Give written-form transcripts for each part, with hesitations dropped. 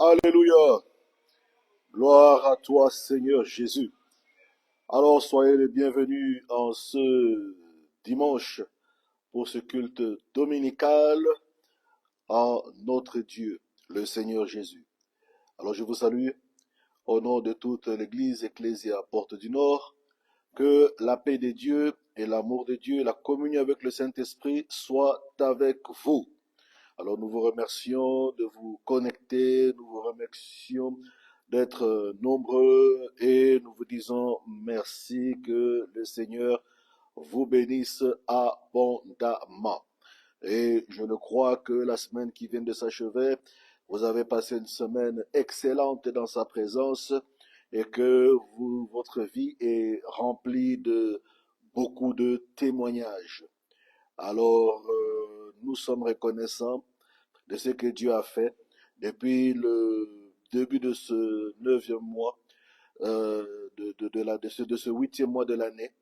Alléluia. Gloire à toi, Seigneur Jésus. Alors, soyez les bienvenus en ce dimanche pour ce culte dominical à notre Dieu, le Seigneur Jésus. Alors, je vous salue au nom de toute l'Église Ecclésia Porte du Nord. Que la paix de Dieu et l'amour de Dieu et la communion avec le Saint-Esprit soient avec vous. Alors nous vous remercions de vous connecter, nous vous remercions d'être nombreux et nous vous disons merci, que le Seigneur vous bénisse abondamment. Et je le crois que la semaine qui vient de s'achever, vous avez passé une semaine excellente dans sa présence et que votre vie est remplie de beaucoup de témoignages. Alors, nous sommes reconnaissants de ce que Dieu a fait depuis le début de ce neuvième mois, de ce huitième mois de l'année.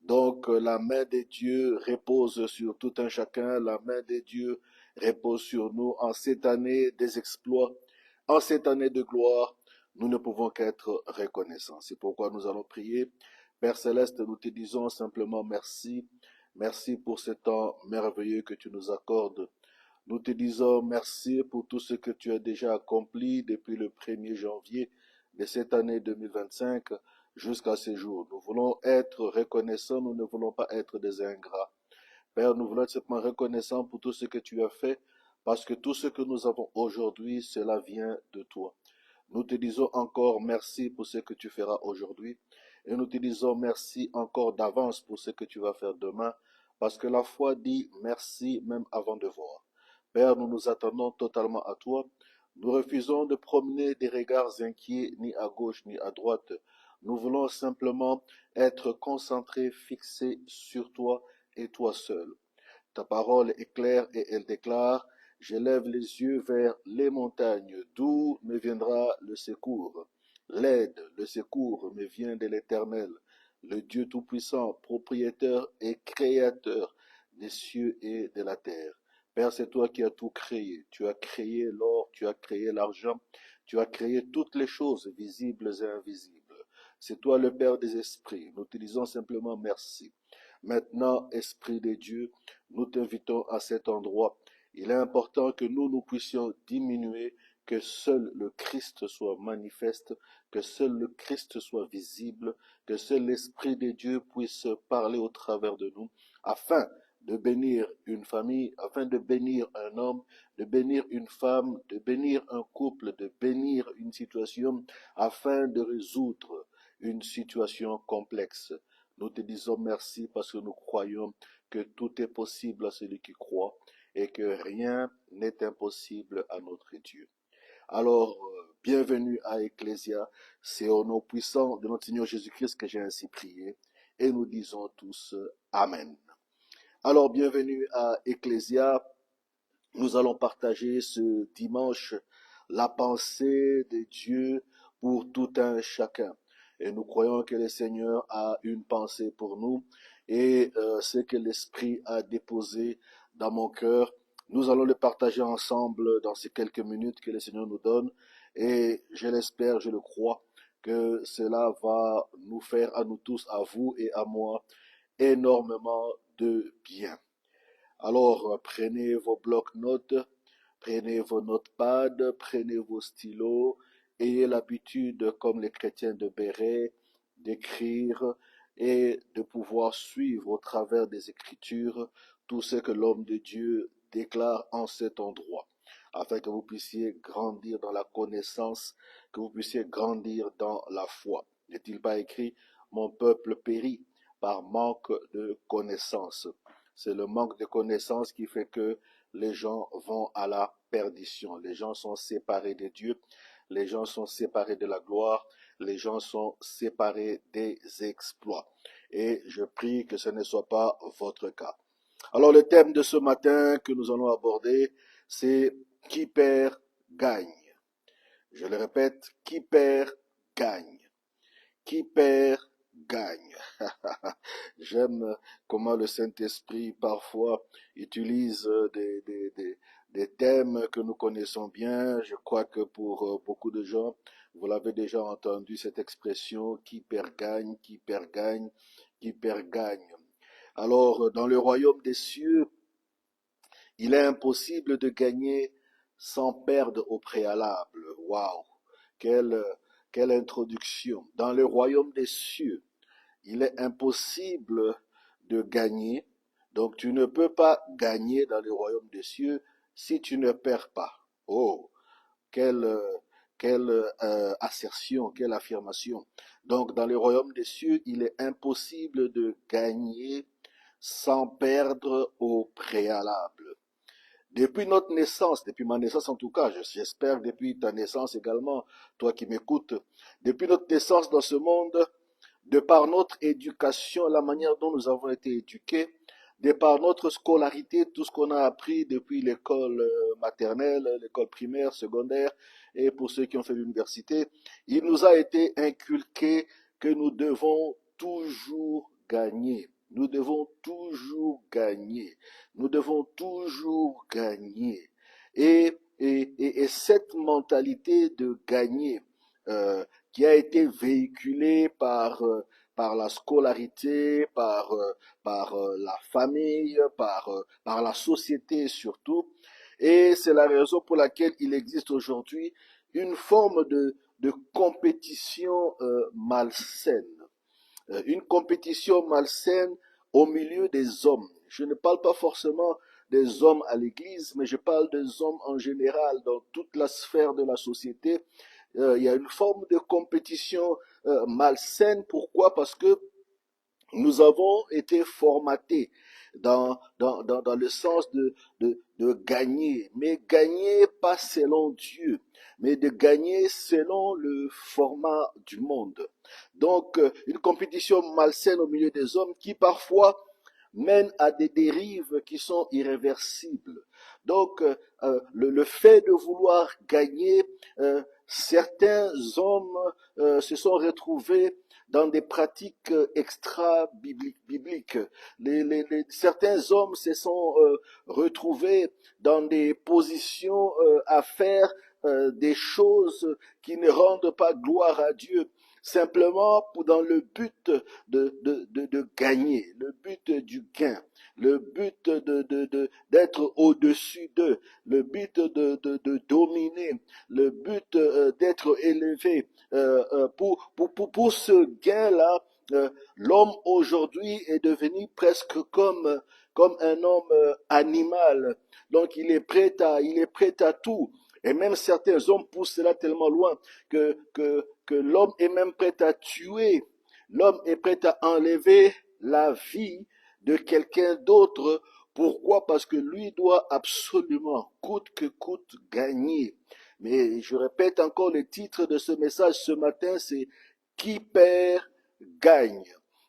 Donc, la main de Dieu repose sur tout un chacun, la main de Dieu repose sur nous en cette année des exploits, en cette année de gloire. Nous ne pouvons qu'être reconnaissants. C'est pourquoi nous allons prier. Père Céleste, nous te disons simplement merci. Merci pour ce temps merveilleux que tu nous accordes. Nous te disons merci pour tout ce que tu as déjà accompli depuis le 1er janvier de cette année 2025 jusqu'à ce jour. Nous voulons être reconnaissants, nous ne voulons pas être des ingrats. Père, nous voulons être simplement reconnaissants pour tout ce que tu as fait, parce que tout ce que nous avons aujourd'hui, cela vient de toi. Nous te disons encore merci pour ce que tu feras aujourd'hui, et nous te disons merci encore d'avance pour ce que tu vas faire demain, parce que la foi dit merci même avant de voir. Père, nous nous attendons totalement à toi. Nous refusons de promener des regards inquiets ni à gauche ni à droite. Nous voulons simplement être concentrés, fixés sur toi et toi seul. Ta parole est claire et elle déclare: j'élève les yeux vers les montagnes, d'où me viendra le secours. L'aide, le secours me vient de l'Éternel, le Dieu Tout-Puissant, propriétaire et créateur des cieux et de la terre. Père, c'est toi qui as tout créé. Tu as créé l'or, tu as créé l'argent, tu as créé toutes les choses visibles et invisibles. C'est toi le Père des esprits. Nous te disons simplement merci. Maintenant, Esprit de Dieu, nous t'invitons à cet endroit. Il est important que nous puissions diminuer, que seul le Christ soit manifeste, que seul le Christ soit visible, que seul l'Esprit de Dieu puisse parler au travers de nous, afin de bénir une famille, afin de bénir un homme, de bénir une femme, de bénir un couple, de bénir une situation, afin de résoudre une situation complexe. Nous te disons merci parce que nous croyons que tout est possible à celui qui croit et que rien n'est impossible à notre Dieu. Alors, bienvenue à Ecclésia. C'est au nom puissant de notre Seigneur Jésus-Christ que j'ai ainsi prié et nous disons tous Amen. Alors, bienvenue à Ecclésia. Nous allons partager ce dimanche la pensée de Dieu pour tout un chacun. Et nous croyons que le Seigneur a une pensée pour nous et ce que l'Esprit a déposé dans mon cœur, nous allons le partager ensemble dans ces quelques minutes que le Seigneur nous donne. Et je l'espère, je le crois, que cela va nous faire à nous tous, à vous et à moi, énormément de bien. Alors, prenez vos blocs-notes, prenez vos notepads, prenez vos stylos, ayez l'habitude, comme les chrétiens de Béret, d'écrire et de pouvoir suivre au travers des Écritures tout ce que l'homme de Dieu déclare en cet endroit, afin que vous puissiez grandir dans la connaissance, que vous puissiez grandir dans la foi. N'est-il pas écrit: mon peuple périt par manque de connaissance? C'est le manque de connaissance qui fait que les gens vont à la perdition. Les gens sont séparés de Dieu, les gens sont séparés de la gloire, les gens sont séparés des exploits. Et je prie que ce ne soit pas votre cas. Alors le thème de ce matin que nous allons aborder, c'est qui perd gagne. Je le répète, qui perd gagne. Qui perd gagne. J'aime comment le Saint-Esprit parfois utilise des des thèmes que nous connaissons bien. Je crois que pour beaucoup de gens, vous l'avez déjà entendu cette expression qui perd gagne, qui perd gagne, qui perd gagne. Alors, dans le royaume des cieux, il est impossible de gagner sans perdre au préalable. Waouh! Quelle, quelle introduction. Dans le royaume des cieux, il est impossible de gagner. Donc tu ne peux pas gagner dans le royaume des cieux si tu ne perds pas. Oh, quelle, assertion, quelle affirmation. Donc dans le royaume des cieux, il est impossible de gagner sans perdre au préalable. Depuis notre naissance, depuis ma naissance en tout cas, j'espère depuis ta naissance également, toi qui m'écoutes, depuis notre naissance dans ce monde, de par notre éducation, la manière dont nous avons été éduqués, de par notre scolarité, tout ce qu'on a appris depuis l'école maternelle, l'école primaire, secondaire, et pour ceux qui ont fait l'université, il nous a été inculqué que nous devons toujours gagner. Nous devons toujours gagner. Nous devons toujours gagner. Et cette mentalité de gagner, qui a été véhiculée par la scolarité, par la famille, par la société surtout. Et c'est la raison pour laquelle il existe aujourd'hui une forme de compétition malsaine. Une compétition malsaine au milieu des hommes. Je ne parle pas forcément des hommes à l'église, mais je parle des hommes en général dans toute la sphère de la société. Il y a une forme de compétition malsaine. Pourquoi? Parce que nous avons été formatés dans le sens de gagner, mais gagner pas selon Dieu, mais de gagner selon le format du monde. Donc, une compétition malsaine au milieu des hommes qui parfois mène à des dérives qui sont irréversibles. Donc, le fait de vouloir gagner, certains hommes se sont retrouvés dans des pratiques extra-bibliques. Certains hommes se sont retrouvés dans des positions à faire des choses qui ne rendent pas gloire à Dieu, simplement dans le but de gagner, le but du gain, le but d'être au-dessus d'eux, le but de dominer, le but d'être élevé. Pour ce gain-là, l'homme aujourd'hui est devenu presque comme un homme animal. Donc il est prêt à tout. Et même certains hommes poussent cela tellement loin que l'homme est même prêt à tuer. L'homme est prêt à enlever la vie de quelqu'un d'autre. Pourquoi? Parce que lui doit absolument, coûte que coûte, gagner. Mais je répète encore le titre de ce message ce matin, c'est qui perd gagne.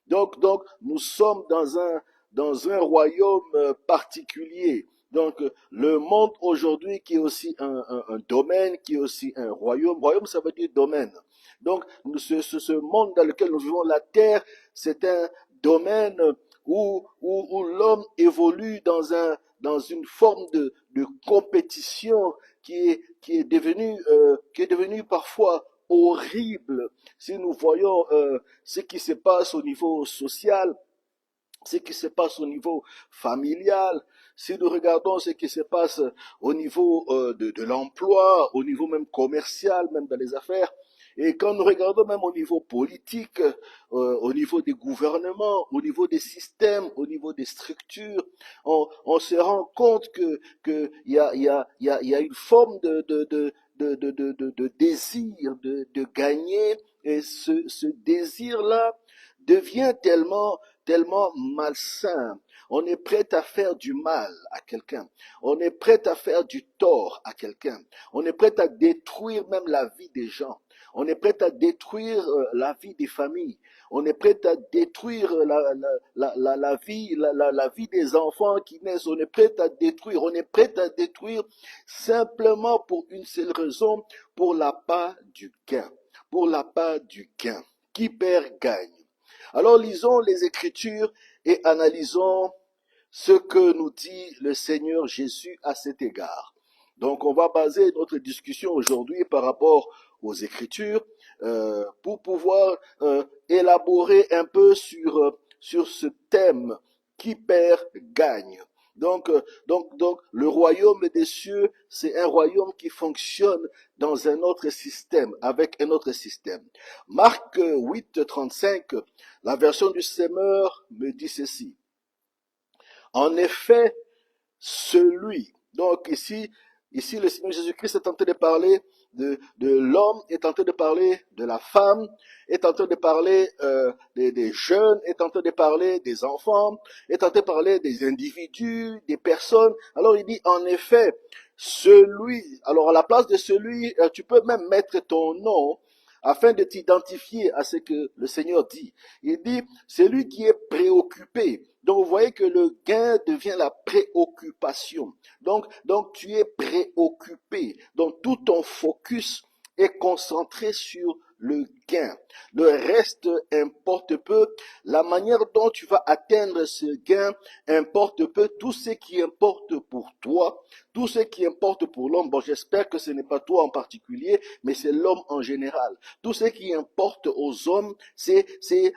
Donc nous sommes dans un royaume particulier. Donc, le monde aujourd'hui qui est aussi un domaine, qui est aussi un royaume. Royaume, ça veut dire domaine. Donc, ce monde dans lequel nous vivons, la terre, c'est un domaine où l'homme évolue dans une forme de compétition qui est devenue parfois horrible. Si nous voyons ce qui se passe au niveau social, ce qui se passe au niveau familial, si nous regardons ce qui se passe au niveau de l'emploi, au niveau même commercial, même dans les affaires, et quand nous regardons même au niveau politique, au niveau des gouvernements, au niveau des systèmes, au niveau des structures, on se rend compte que il y a une forme de désir de gagner, et ce désir-là devient tellement malsain. On est prêt à faire du mal à quelqu'un. On est prêt à faire du tort à quelqu'un. On est prêt à détruire même la vie des gens. On est prêt à détruire la vie des familles. On est prêt à détruire la vie des enfants qui naissent. On est prêt à détruire. On est prêt à détruire simplement pour une seule raison, pour la part du gain. Pour la part du gain. Qui perd gagne. Alors lisons les Écritures et analysons ce que nous dit le Seigneur Jésus à cet égard. Donc, on va baser notre discussion aujourd'hui par rapport aux Écritures pour pouvoir élaborer un peu sur ce thème qui perd gagne. Donc, le royaume des cieux, c'est un royaume qui fonctionne dans un autre système, avec un autre système. Marc 8, 35, la version du Semeur me dit ceci. En effet, donc ici le Seigneur Jésus-Christ est en train de parler de l'homme, est en train de parler de la femme, est en train de parler des jeunes, est en train de parler des enfants, est en train de parler des individus, des personnes. Alors il dit en effet, alors à la place de celui, tu peux même mettre ton nom afin de t'identifier à ce que le Seigneur dit. Il dit, celui qui est préoccupé. Donc, vous voyez que le gain devient la préoccupation. Donc tu es préoccupé. Donc, tout ton focus est concentré sur le gain. Le reste importe peu. La manière dont tu vas atteindre ce gain importe peu. Tout ce qui importe pour toi, tout ce qui importe pour l'homme, bon, j'espère que ce n'est pas toi en particulier, mais c'est l'homme en général. Tout ce qui importe aux hommes, c'est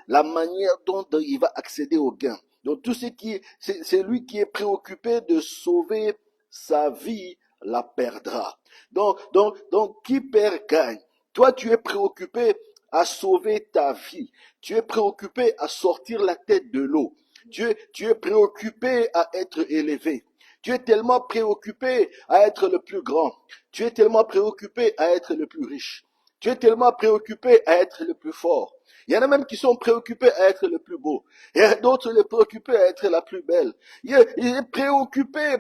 la manière dont il va accéder au gain. Donc tout ce qui c'est lui qui est préoccupé de sauver sa vie la perdra. Donc qui perd gagne. Toi tu es préoccupé à sauver ta vie. Tu es préoccupé à sortir la tête de l'eau. Tu es préoccupé à être élevé. Tu es tellement préoccupé à être le plus grand. Tu es tellement préoccupé à être le plus riche. Tu es tellement préoccupé à être le plus fort. Il y en a même qui sont préoccupés à être le plus beau. Il y a d'autres les préoccupés à être la plus belle. Il est préoccupé.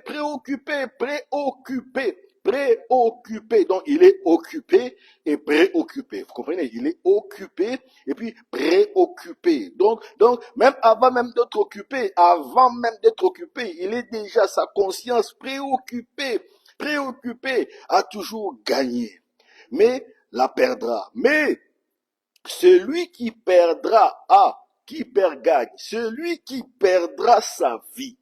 Donc il est occupé et préoccupé. Vous comprenez? Il est occupé et puis préoccupé. Donc même avant même d'être occupé, il est déjà sa conscience préoccupé à toujours gagner. Mais la perdra. Mais celui qui perdra, qui perd gagne, celui qui perdra sa vie,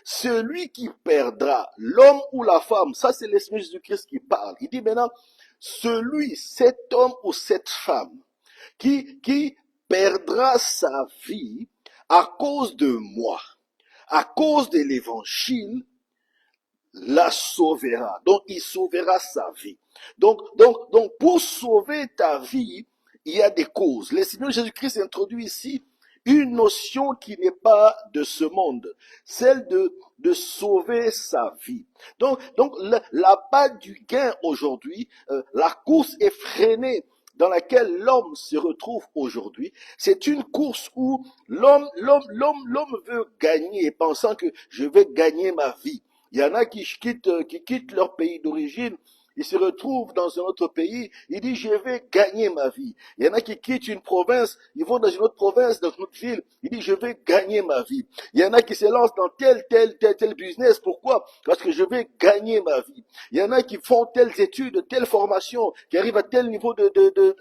celui qui perdra, l'homme ou la femme, ça c'est l'Esprit de Jésus-Christ qui parle. Il dit maintenant, cet homme ou cette femme, qui perdra sa vie à cause de moi, à cause de l'évangile, la sauvera. Donc, il sauvera sa vie. Donc, pour sauver ta vie, il y a des causes. Le Seigneur Jésus-Christ introduit ici une notion qui n'est pas de ce monde, celle de sauver sa vie. Donc la balle du gain aujourd'hui, la course effrénée dans laquelle l'homme se retrouve aujourd'hui, c'est une course où l'homme veut gagner, pensant que je vais gagner ma vie. Il y en a qui quittent leur pays d'origine, ils se retrouvent dans un autre pays, ils disent je vais gagner ma vie. Il y en a qui quittent une province, ils vont dans une autre province, dans une autre ville, ils disent je vais gagner ma vie. Il y en a qui se lancent dans tel business, pourquoi? Parce que je vais gagner ma vie. Il y en a qui font telles études, telle formation, qui arrivent à tel niveau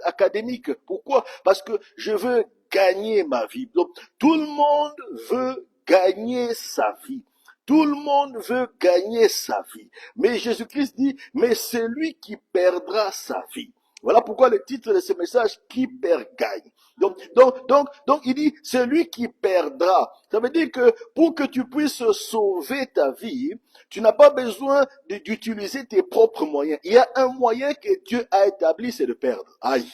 académique, pourquoi? Parce que je veux gagner ma vie. Donc tout le monde veut gagner sa vie. Tout le monde veut gagner sa vie. Mais Jésus-Christ dit, mais celui qui perdra sa vie. Voilà pourquoi le titre de ce message, qui perd gagne. Donc, il dit, celui qui perdra. Ça veut dire que pour que tu puisses sauver ta vie, tu n'as pas besoin d'utiliser tes propres moyens. Il y a un moyen que Dieu a établi, c'est de perdre. Aïe.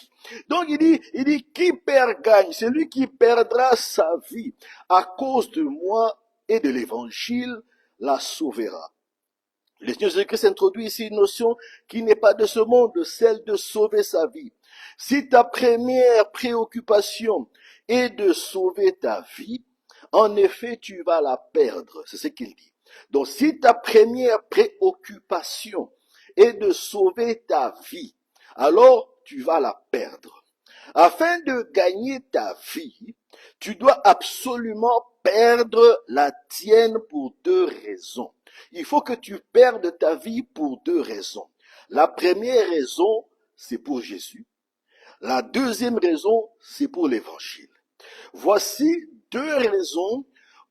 Donc il dit, qui perd gagne. Celui qui perdra sa vie à cause de moi et de l'évangile la sauvera. Le Seigneur Jésus-Christ introduit ici une notion qui n'est pas de ce monde, celle de sauver sa vie. Si ta première préoccupation est de sauver ta vie, en effet, tu vas la perdre. C'est ce qu'il dit. Donc, si ta première préoccupation est de sauver ta vie, alors tu vas la perdre. Afin de gagner ta vie, tu dois absolument perdre la tienne pour deux raisons. Il faut que tu perdes ta vie pour deux raisons. La première raison, c'est pour Jésus. La deuxième raison, c'est pour l'évangile. Voici deux raisons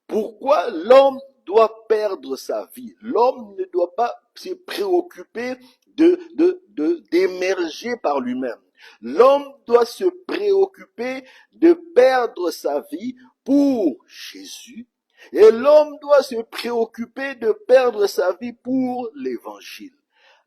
pourquoi l'homme doit perdre sa vie. L'homme ne doit pas se préoccuper d'émerger par lui-même. L'homme doit se préoccuper de perdre sa vie pour Jésus. Et l'homme doit se préoccuper de perdre sa vie pour l'évangile.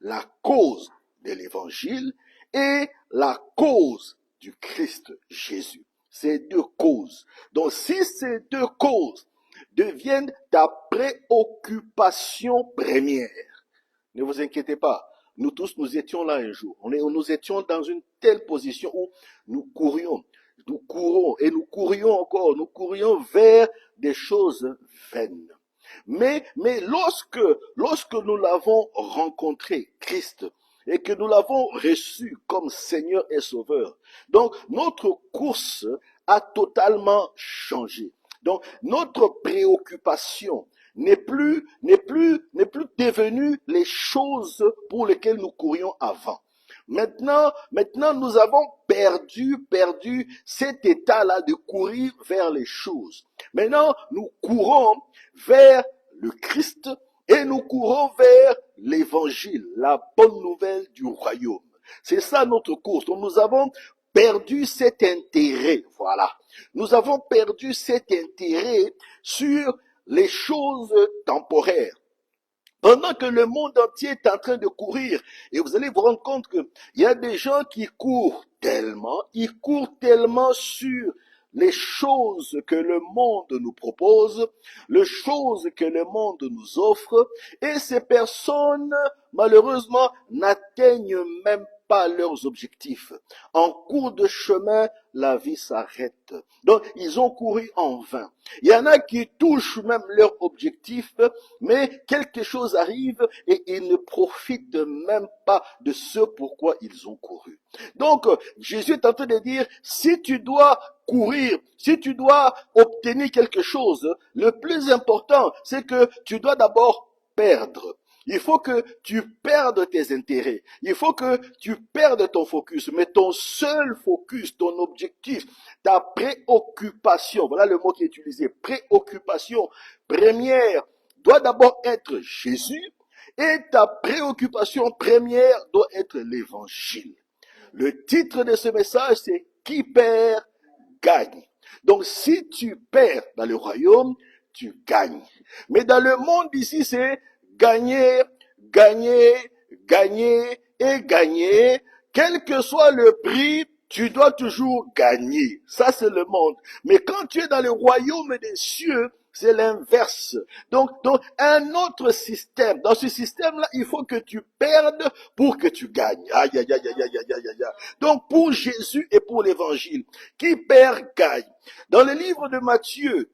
La cause de l'évangile et la cause du Christ Jésus. Ces deux causes. Donc si ces deux causes deviennent ta préoccupation première, ne vous inquiétez pas. Nous tous, nous étions là un jour. Nous étions dans une telle position où nous courions et nous courions encore. Nous courions vers des choses vaines. Mais lorsque nous l'avons rencontré, Christ, et que nous l'avons reçu comme Seigneur et Sauveur, donc notre course a totalement changé. Donc notre préoccupation n'est plus devenue les choses pour lesquelles nous courions avant. Maintenant, nous avons perdu cet état-là de courir vers les choses. Maintenant, nous courons vers le Christ et nous courons vers l'évangile, la bonne nouvelle du royaume. C'est ça notre course. Donc, nous avons perdu cet intérêt, voilà. Nous avons perdu cet intérêt sur les choses temporaires. Pendant que le monde entier est en train de courir, et vous allez vous rendre compte qu'il y a des gens qui ils courent tellement sur les choses que le monde nous propose, les choses que le monde nous offre, et ces personnes, malheureusement, n'atteignent même pas leurs objectifs. En cours de chemin, la vie s'arrête. Donc, ils ont couru en vain. Il y en a qui touchent même leur objectif, mais quelque chose arrive et ils ne profitent même pas de ce pourquoi ils ont couru. Donc, Jésus est en train de dire, si tu dois courir, si tu dois obtenir quelque chose, le plus important, c'est que tu dois d'abord perdre. Il faut que tu perdes tes intérêts. Il faut que tu perdes ton focus. Mais ton seul focus, ton objectif, ta préoccupation, voilà le mot qui est utilisé, préoccupation première doit d'abord être Jésus et ta préoccupation première doit être l'évangile. Le titre de ce message, c'est « Qui perd, gagne ». Donc si tu perds dans le royaume, tu gagnes. Mais dans le monde ici, c'est gagner, gagner, gagner et gagner. Quel que soit le prix, tu dois toujours gagner. Ça, c'est le monde. Mais quand tu es dans le royaume des cieux, c'est l'inverse. Donc, un autre système. Dans ce système-là, il faut que tu perdes pour que tu gagnes. Aïe, aïe, aïe, aïe, aïe, aïe, aïe, aïe. Donc, pour Jésus et pour l'évangile, qui perd, gagne. Dans le livre de Matthieu,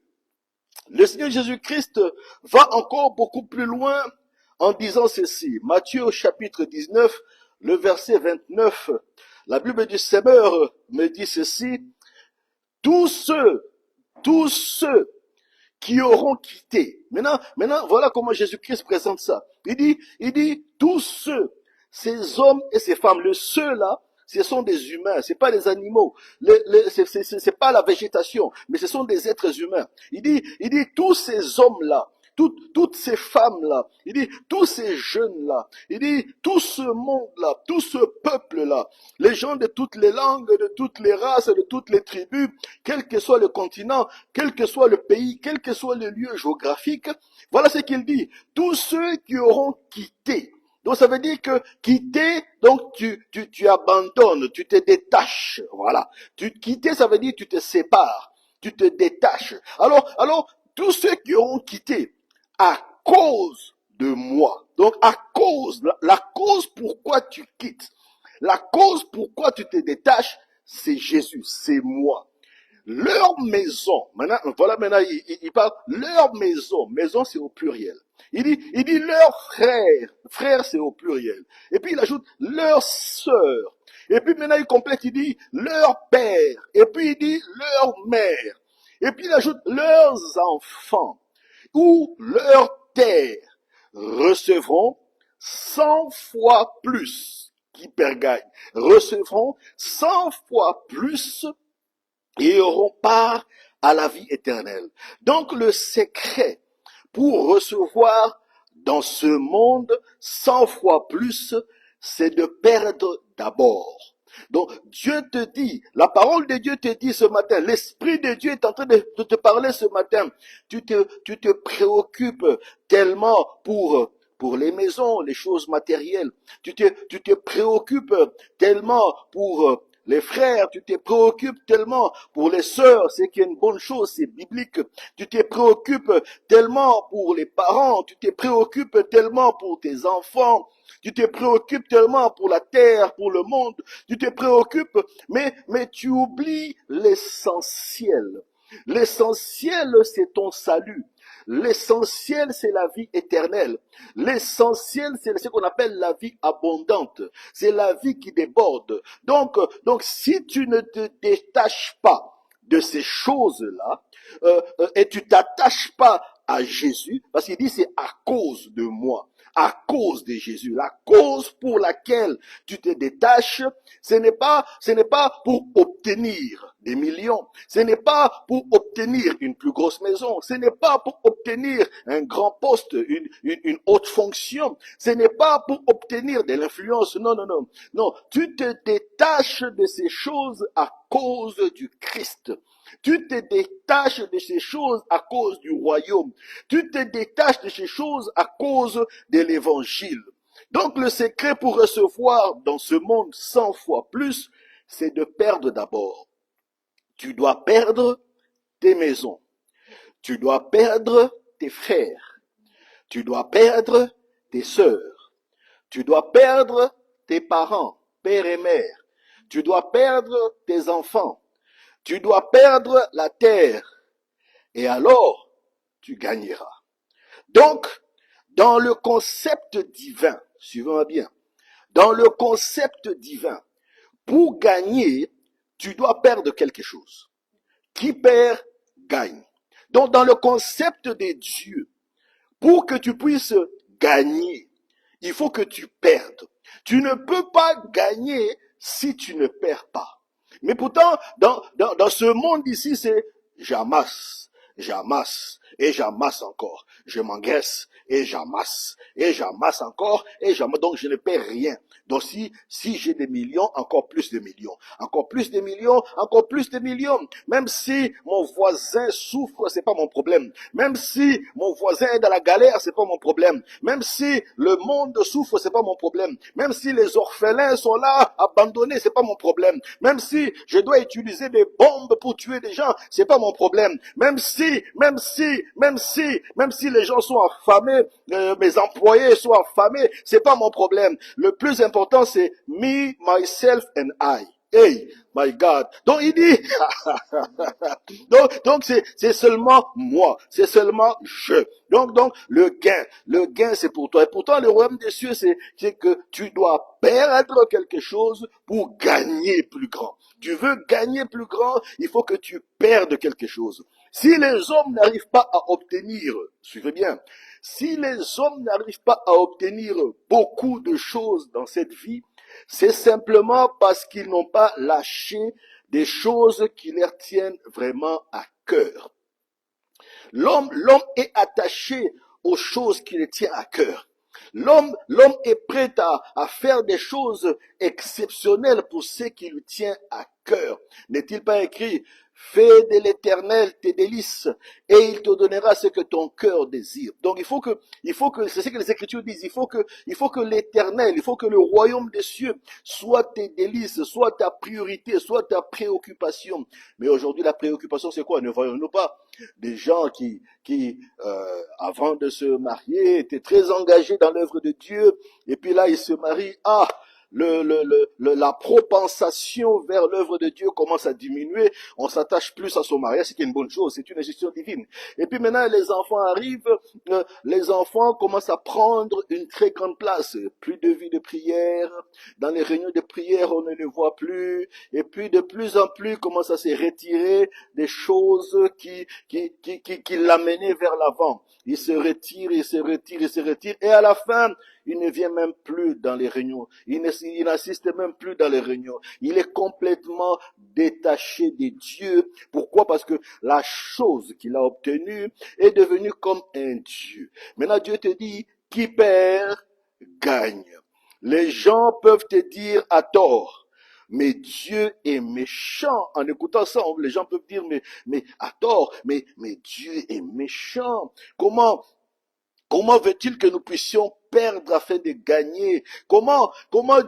le Seigneur Jésus-Christ va encore beaucoup plus loin en disant ceci. Matthieu au chapitre 19, le verset 29. La Bible du Seigneur me dit ceci. Tous ceux qui auront quitté. Maintenant, voilà comment Jésus-Christ présente ça. Il dit, tous ces hommes et ces femmes, le ceux-là, ce sont des humains, c'est pas des animaux, c'est pas la végétation, mais ce sont des êtres humains. Il dit, tous ces hommes-là, toutes ces femmes-là, il dit, tous ces jeunes-là, il dit, tout ce monde-là, tout ce peuple-là, les gens de toutes les langues, de toutes les races, de toutes les tribus, quel que soit le continent, quel que soit le pays, quel que soit le lieu géographique, voilà ce qu'il dit, tous ceux qui auront quitté. Donc ça veut dire que quitter, donc tu abandonnes, tu te détaches, voilà. Quitter, ça veut dire tu te sépares, tu te détaches. Alors, tous ceux qui auront quitté, à cause de moi. Donc, la cause pourquoi tu quittes, la cause pourquoi tu te détaches, c'est Jésus, c'est moi. Leur maison, maintenant, il parle, leur maison c'est au pluriel. Il dit leurs frères c'est au pluriel. Et puis il ajoute leurs sœurs. Et puis maintenant il complète, il dit leur père. Et puis il dit leur mère. Et puis il ajoute leurs enfants ou leur terre recevront 100 fois plus, qui gagne, recevront 100 fois plus et auront part à la vie éternelle. Donc le secret pour recevoir dans ce monde 100 fois plus, c'est de perdre d'abord. Donc Dieu te dit, la parole de Dieu te dit ce matin, l'Esprit de Dieu est en train de te parler ce matin. Tu te préoccupes tellement pour les maisons, les choses matérielles. Tu te préoccupes tellement pour les frères, tu te préoccupes tellement pour les sœurs, c'est qu'il y a une bonne chose, c'est biblique. Tu te préoccupes tellement pour les parents, tu te préoccupes tellement pour tes enfants. Tu te préoccupes tellement pour la terre, pour le monde. Tu te préoccupes, mais tu oublies l'essentiel. L'essentiel, c'est ton salut. L'essentiel, c'est la vie éternelle. L'essentiel, c'est ce qu'on appelle la vie abondante. C'est la vie qui déborde. Donc, si tu ne te détaches pas de ces choses-là, et tu t'attaches pas à Jésus, parce qu'il dit c'est à cause de moi, à cause de Jésus. La cause pour laquelle tu te détaches, ce n'est pas pour obtenir des millions, ce n'est pas pour obtenir une plus grosse maison, ce n'est pas pour obtenir un grand poste, une haute fonction, ce n'est pas pour obtenir de l'influence, non, tu te détaches de ces choses à cause du Christ. Tu te détaches de ces choses à cause du royaume. Tu te détaches de ces choses à cause de l'évangile. Donc le secret pour recevoir dans ce monde 100 fois plus, c'est de perdre d'abord. Tu dois perdre tes maisons. Tu dois perdre tes frères. Tu dois perdre tes sœurs. Tu dois perdre tes parents, père et mère. Tu dois perdre tes enfants. Tu dois perdre la terre. Et alors, tu gagneras. Donc, dans le concept divin, suivez-moi bien, dans le concept divin, pour gagner, tu dois perdre quelque chose. Qui perd, gagne. Donc, dans le concept de Dieu, pour que tu puisses gagner, il faut que tu perdes. Tu ne peux pas gagner si tu ne perds pas. Mais pourtant, dans ce monde ici, c'est j'amasse, et j'amasse encore. Je m'engraisse, et j'amasse encore, et j'amasse. Donc je ne perds rien. Donc si j'ai des millions, encore plus de millions. Encore plus de millions, encore plus de millions. Même si mon voisin souffre, c'est pas mon problème. Même si mon voisin est dans la galère, c'est pas mon problème. Même si le monde souffre, c'est pas mon problème. Même si les orphelins sont là, abandonnés, c'est pas mon problème. Même si je dois utiliser des bombes pour tuer des gens, c'est pas mon problème. Même si les gens sont affamés, mes employés sont affamés, c'est pas mon problème. Le plus important, c'est me, myself and I. Hey, my God. Donc il dit, donc c'est seulement moi, c'est seulement je. Donc le gain c'est pour toi. Et pourtant le royaume des cieux c'est que tu dois perdre quelque chose pour gagner plus grand. Tu veux gagner plus grand, il faut que tu perdes quelque chose. Si les hommes n'arrivent pas à obtenir, suivez bien, si les hommes n'arrivent pas à obtenir beaucoup de choses dans cette vie, c'est simplement parce qu'ils n'ont pas lâché des choses qui leur tiennent vraiment à cœur. L'homme est attaché aux choses qui le tiennent à cœur. L'homme est prêt à faire des choses exceptionnelles pour ce qui lui tient à cœur. N'est-il pas écrit, fais de l'Éternel tes délices et il te donnera ce que ton cœur désire. Donc il faut que, c'est ce que les Écritures disent, il faut que l'Éternel, il faut que le royaume des cieux soit tes délices, soit ta priorité, soit ta préoccupation. Mais aujourd'hui la préoccupation c'est quoi? Ne voyons-nous pas des gens qui avant de se marier étaient très engagés dans l'œuvre de Dieu et puis là ils se marient, la propensation vers l'œuvre de Dieu commence à diminuer, on s'attache plus à son mariage, c'est une bonne chose, c'est une gestion divine. Et puis maintenant les enfants arrivent, les enfants commencent à prendre une très grande place, plus de vie de prière, dans les réunions de prière on ne les voit plus, et puis de plus en plus commence à se retirer des choses qui l'amenaient vers l'avant. Il se retire, et à la fin, il ne vient même plus dans les réunions. Il n'assiste même plus dans les réunions. Il est complètement détaché de Dieu. Pourquoi? Pourquoi? Parce que la chose qu'il a obtenue est devenue comme un Dieu. Maintenant, Dieu te dit, qui perd, gagne. Les gens peuvent te dire à tort, mais Dieu est méchant. En écoutant ça, les gens peuvent dire, mais à tort, mais Dieu est méchant. Comment veut-il que nous puissions perdre afin de gagner? Comment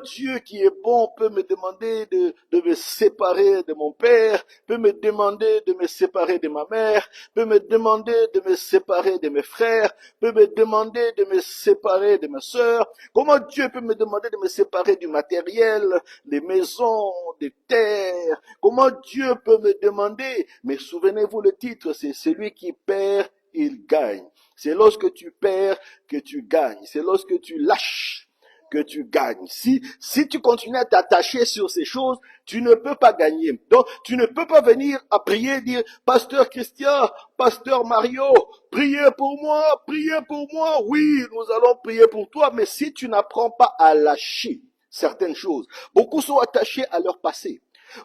Dieu qui est bon peut me demander de me séparer de mon père, peut me demander de me séparer de ma mère, peut me demander de me séparer de mes frères, peut me demander de me séparer de ma sœur? Comment Dieu peut me demander de me séparer du matériel, des maisons, des terres? Comment Dieu peut me demander? Mais souvenez-vous, le titre, c'est celui qui perd, il gagne. C'est lorsque tu perds que tu gagnes. C'est lorsque tu lâches que tu gagnes. Si tu continues à t'attacher sur ces choses, tu ne peux pas gagner. Donc, tu ne peux pas venir à prier, dire, Pasteur Christian, Pasteur Mario, priez pour moi, priez pour moi. Oui, nous allons prier pour toi, mais si tu n'apprends pas à lâcher certaines choses, beaucoup sont attachés à leur passé.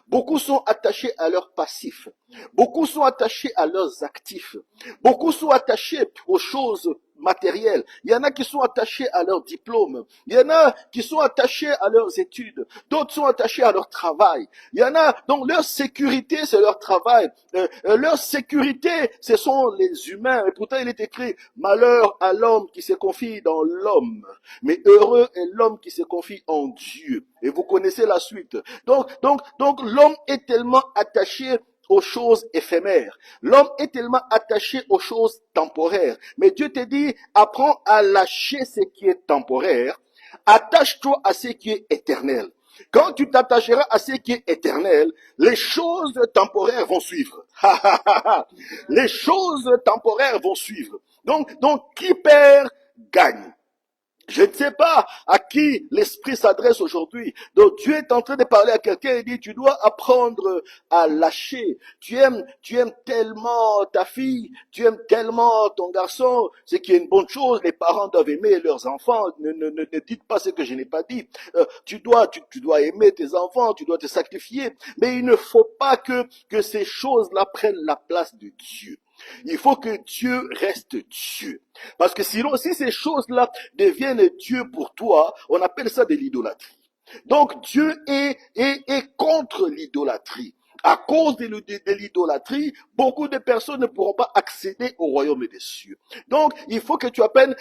Beaucoup sont attachés à leurs passifs. Beaucoup sont attachés à leurs actifs. Beaucoup sont attachés aux choses matérielles. Il y en a qui sont attachés à leurs diplômes. Il y en a qui sont attachés à leurs études. D'autres sont attachés à leur travail. Il y en a dont leur sécurité, c'est leur travail. Leur sécurité, ce sont les humains. Et pourtant, il est écrit, malheur à l'homme qui se confie dans l'homme. Mais heureux est l'homme qui se confie en Dieu. Et vous connaissez la suite. Donc, l'homme est tellement attaché aux choses éphémères. L'homme est tellement attaché aux choses temporaires. Mais Dieu te dit, apprends à lâcher ce qui est temporaire. Attache-toi à ce qui est éternel. Quand tu t'attacheras à ce qui est éternel, les choses temporaires vont suivre. Les choses temporaires vont suivre. Donc, qui perd, gagne. Je ne sais pas à qui l'Esprit s'adresse aujourd'hui. Donc Dieu est en train de parler à quelqu'un et dit, tu dois apprendre à lâcher. Tu aimes tellement ta fille, tu aimes tellement ton garçon, ce qui est une bonne chose. Les parents doivent aimer leurs enfants. Ne dites pas ce que je n'ai pas dit. Tu dois aimer tes enfants, tu dois te sacrifier. Mais il ne faut pas que ces choses-là prennent la place de Dieu. Il faut que Dieu reste Dieu. Parce que sinon, si ces choses-là deviennent Dieu pour toi, on appelle ça de l'idolâtrie. Donc Dieu est contre l'idolâtrie. À cause de l'idolâtrie, beaucoup de personnes ne pourront pas accéder au royaume des cieux. Donc, il faut que tu apprennes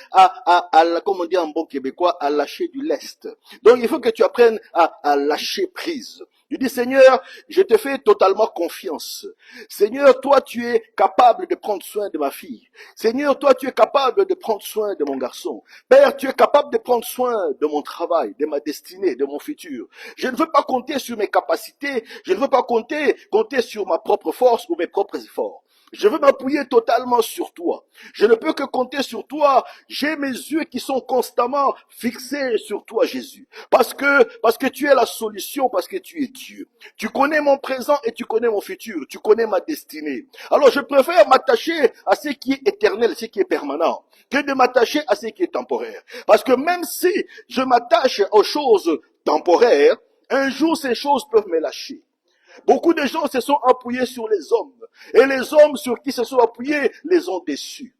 comme on dit en bon québécois, à lâcher du lest. Donc, il faut que tu apprennes à lâcher prise. Il dit, Seigneur, je te fais totalement confiance. Seigneur, toi, tu es capable de prendre soin de ma fille. Seigneur, toi, tu es capable de prendre soin de mon garçon. Père, tu es capable de prendre soin de mon travail, de ma destinée, de mon futur. Je ne veux pas compter sur mes capacités. Je ne veux pas compter sur ma propre force ou mes propres efforts. Je veux m'appuyer totalement sur toi. Je ne peux que compter sur toi. J'ai mes yeux qui sont constamment fixés sur toi, Jésus. Parce que tu es la solution, parce que tu es Dieu. Tu connais mon présent et tu connais mon futur. Tu connais ma destinée. Alors je préfère m'attacher à ce qui est éternel, ce qui est permanent, que de m'attacher à ce qui est temporaire. Parce que même si je m'attache aux choses temporaires, un jour ces choses peuvent me lâcher. Beaucoup de gens se sont appuyés sur les hommes. Et les hommes sur qui se sont appuyés les ont déçus.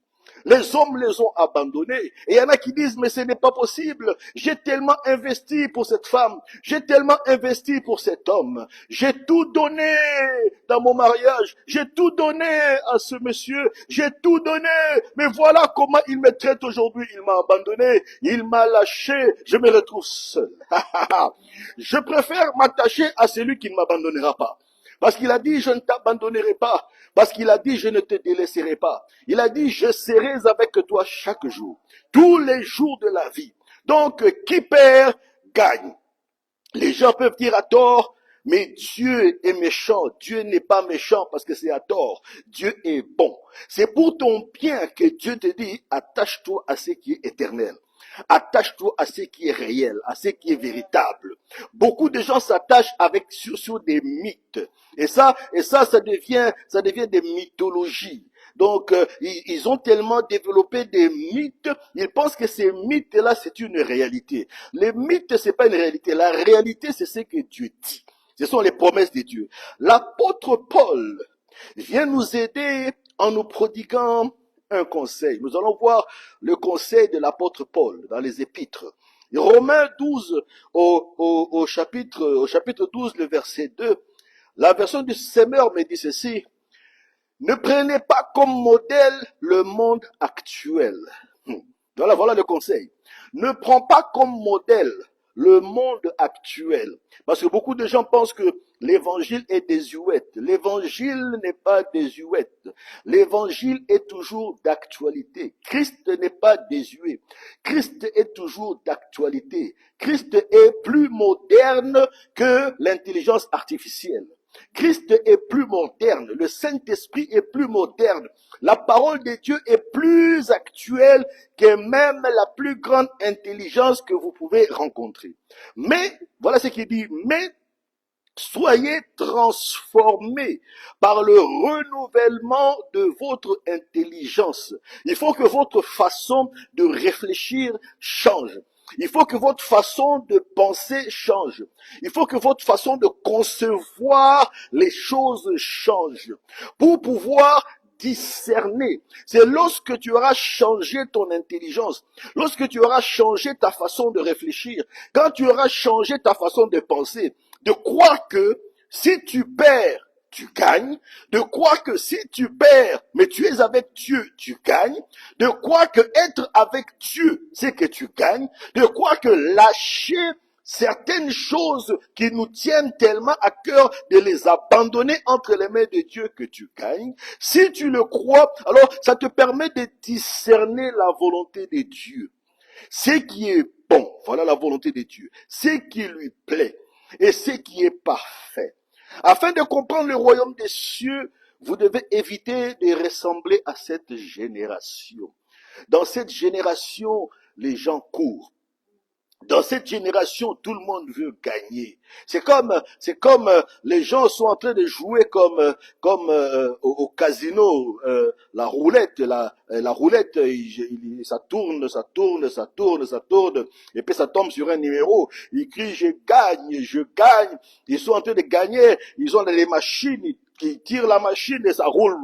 Les hommes les ont abandonnés. Et il y en a qui disent, mais ce n'est pas possible. J'ai tellement investi pour cette femme. J'ai tellement investi pour cet homme. J'ai tout donné dans mon mariage. J'ai tout donné à ce monsieur. J'ai tout donné. Mais voilà comment il me traite aujourd'hui. Il m'a abandonné. Il m'a lâché. Je me retrouve seul. Je préfère m'attacher à celui qui ne m'abandonnera pas. Parce qu'il a dit, je ne t'abandonnerai pas. Parce qu'il a dit, je ne te délaisserai pas. Il a dit, je serai avec toi chaque jour. Tous les jours de la vie. Donc, qui perd, gagne. Les gens peuvent dire à tort, mais Dieu est méchant. Dieu n'est pas méchant parce que c'est à tort. Dieu est bon. C'est pour ton bien que Dieu te dit, attache-toi à ce qui est éternel. Attache-toi à ce qui est réel, à ce qui est véritable. Beaucoup de gens s'attachent sur des mythes. Et ça devient des mythologies. Donc, ils ont tellement développé des mythes, ils pensent que ces mythes-là, c'est une réalité. Les mythes, c'est pas une réalité. La réalité, c'est ce que Dieu dit. Ce sont les promesses de Dieu. L'apôtre Paul, vient nous aider en nous prodiguant un conseil. Nous allons voir le conseil de l'apôtre Paul dans les Épîtres. Romains 12, au chapitre 12, le verset 2, la version du Semeur me dit ceci: ne prenez pas comme modèle le monde actuel. Voilà le conseil. Ne prends pas comme modèle le monde actuel. Parce que beaucoup de gens pensent que l'évangile est désuète. L'évangile n'est pas désuète. L'évangile est toujours d'actualité. Christ n'est pas désuet. Christ est toujours d'actualité. Christ est plus moderne que l'intelligence artificielle. Christ est plus moderne, le Saint-Esprit est plus moderne, la parole de Dieu est plus actuelle que même la plus grande intelligence que vous pouvez rencontrer. Mais, voilà ce qu'il dit, mais soyez transformés par le renouvellement de votre intelligence. Il faut que votre façon de réfléchir change. Il faut que votre façon de penser change. Il faut que votre façon de concevoir les choses change. Pour pouvoir discerner. C'est lorsque tu auras changé ton intelligence, lorsque tu auras changé ta façon de réfléchir, quand tu auras changé ta façon de penser, de croire que si tu perds, tu gagnes, de croire que si tu perds, mais tu es avec Dieu, tu gagnes, de croire que être avec Dieu, c'est que tu gagnes, de croire que lâcher certaines choses qui nous tiennent tellement à cœur, de les abandonner entre les mains de Dieu que tu gagnes. Si tu le crois, alors ça te permet de discerner la volonté de Dieu. Ce qui est bon, voilà la volonté de Dieu, ce qui lui plaît et ce qui est parfait. Afin de comprendre le royaume des cieux, vous devez éviter de ressembler à cette génération. Dans cette génération, les gens courent. Dans cette génération, tout le monde veut gagner. C'est comme les gens sont en train de jouer au casino, la roulette, ça tourne, et puis ça tombe sur un numéro. Ils crient je gagne, je gagne. Ils sont en train de gagner. Ils ont les machines. Qui tire la machine et ça roule.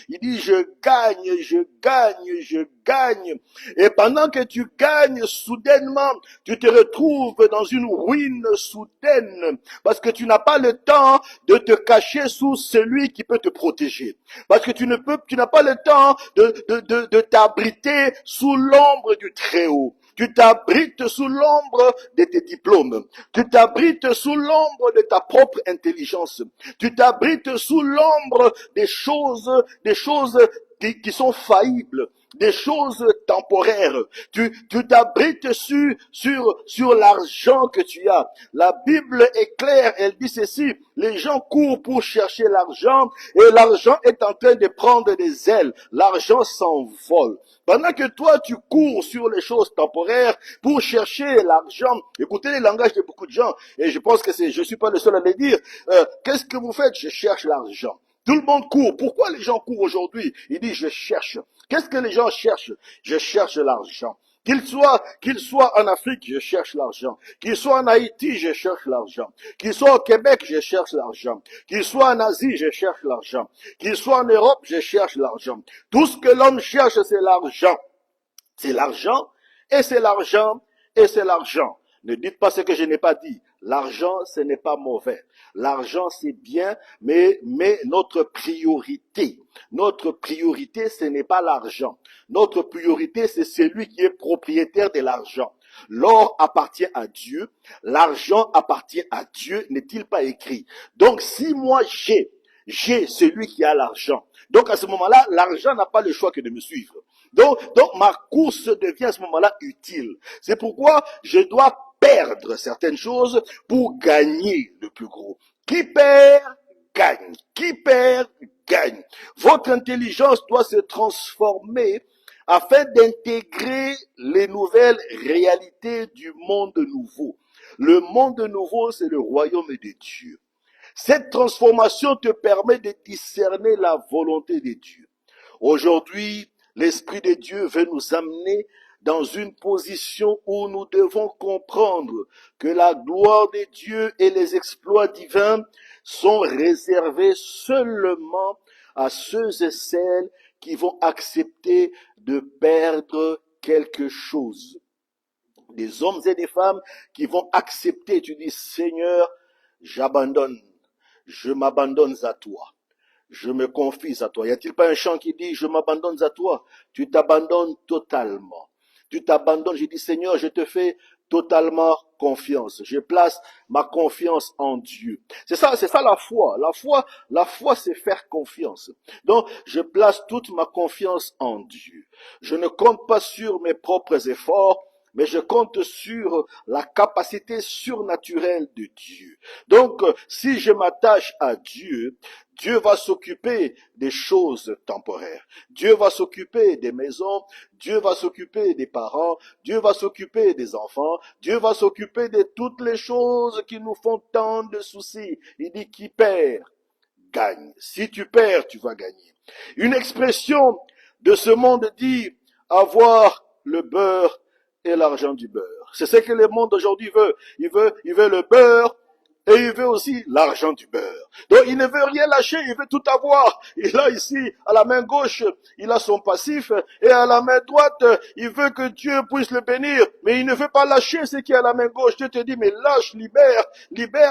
Il dit je gagne, je gagne, je gagne. Et pendant que tu gagnes, soudainement, tu te retrouves dans une ruine soudaine. Parce que tu n'as pas le temps de te cacher sous celui qui peut te protéger. Parce que tu n'as pas le temps de t'abriter sous l'ombre du Très-Haut. Tu t'abrites sous l'ombre de tes diplômes. Tu t'abrites sous l'ombre de ta propre intelligence. Tu t'abrites sous l'ombre des choses qui sont faillibles, des choses temporaires. Tu t'abrites sur l'argent que tu as. La Bible est claire, elle dit ceci: les gens courent pour chercher l'argent et l'argent est en train de prendre des ailes. L'argent s'envole. Pendant que toi, tu cours sur les choses temporaires pour chercher l'argent, écoutez les langages de beaucoup de gens, et je pense que je suis pas le seul à le dire, qu'est-ce que vous faites? Je cherche l'argent. Tout le monde court. Pourquoi les gens courent aujourd'hui? Il dit, je cherche. Qu'est-ce que les gens cherchent? Je cherche l'argent. Qu'il soit en Afrique, je cherche l'argent. Qu'il soit en Haïti, je cherche l'argent. Qu'il soit au Québec, je cherche l'argent. Qu'il soit en Asie, je cherche l'argent. Qu'il soit en Europe, je cherche l'argent. Tout ce que l'homme cherche, c'est l'argent. C'est l'argent, et c'est l'argent, et c'est l'argent. Ne dites pas ce que je n'ai pas dit. L'argent, ce n'est pas mauvais. L'argent, c'est bien, mais notre priorité, ce n'est pas l'argent. Notre priorité, c'est celui qui est propriétaire de l'argent. L'or appartient à Dieu, l'argent appartient à Dieu, n'est-il pas écrit? Donc, si moi j'ai celui qui a l'argent. Donc, à ce moment-là, l'argent n'a pas le choix que de me suivre. Donc ma course devient à ce moment-là utile. C'est pourquoi je dois perdre certaines choses pour gagner le plus gros. Qui perd, gagne. Qui perd, gagne. Votre intelligence doit se transformer afin d'intégrer les nouvelles réalités du monde nouveau. Le monde nouveau, c'est le royaume de Dieu. Cette transformation te permet de discerner la volonté de Dieu. Aujourd'hui, l'Esprit de Dieu veut nous amener dans une position où nous devons comprendre que la gloire de Dieu et les exploits divins sont réservés seulement à ceux et celles qui vont accepter de perdre quelque chose. Des hommes et des femmes qui vont accepter, tu dis, Seigneur, j'abandonne, je m'abandonne à toi. Je me confie à toi. Y a-t-il pas un chant qui dit, je m'abandonne à toi? Tu t'abandonnes totalement. Tu t'abandonnes, je dis, Seigneur, je te fais totalement confiance. Je place ma confiance en Dieu. C'est ça la foi. La foi, c'est faire confiance. Donc, je place toute ma confiance en Dieu. Je ne compte pas sur mes propres efforts, mais je compte sur la capacité surnaturelle de Dieu. Donc, si je m'attache à Dieu, Dieu va s'occuper des choses temporaires. Dieu va s'occuper des maisons, Dieu va s'occuper des parents, Dieu va s'occuper des enfants, Dieu va s'occuper de toutes les choses qui nous font tant de soucis. Il dit qui perd, gagne. Si tu perds, tu vas gagner. Une expression de ce monde dit avoir le beurre et l'argent du beurre. C'est ce que le monde aujourd'hui veut. Il veut le beurre et il veut aussi l'argent du beurre. Donc il ne veut rien lâcher, il veut tout avoir. Il a ici, à la main gauche, il a son passif, et à la main droite, il veut que Dieu puisse le bénir, mais il ne veut pas lâcher ce qui est à la main gauche. Dieu te dit, mais lâche, libère,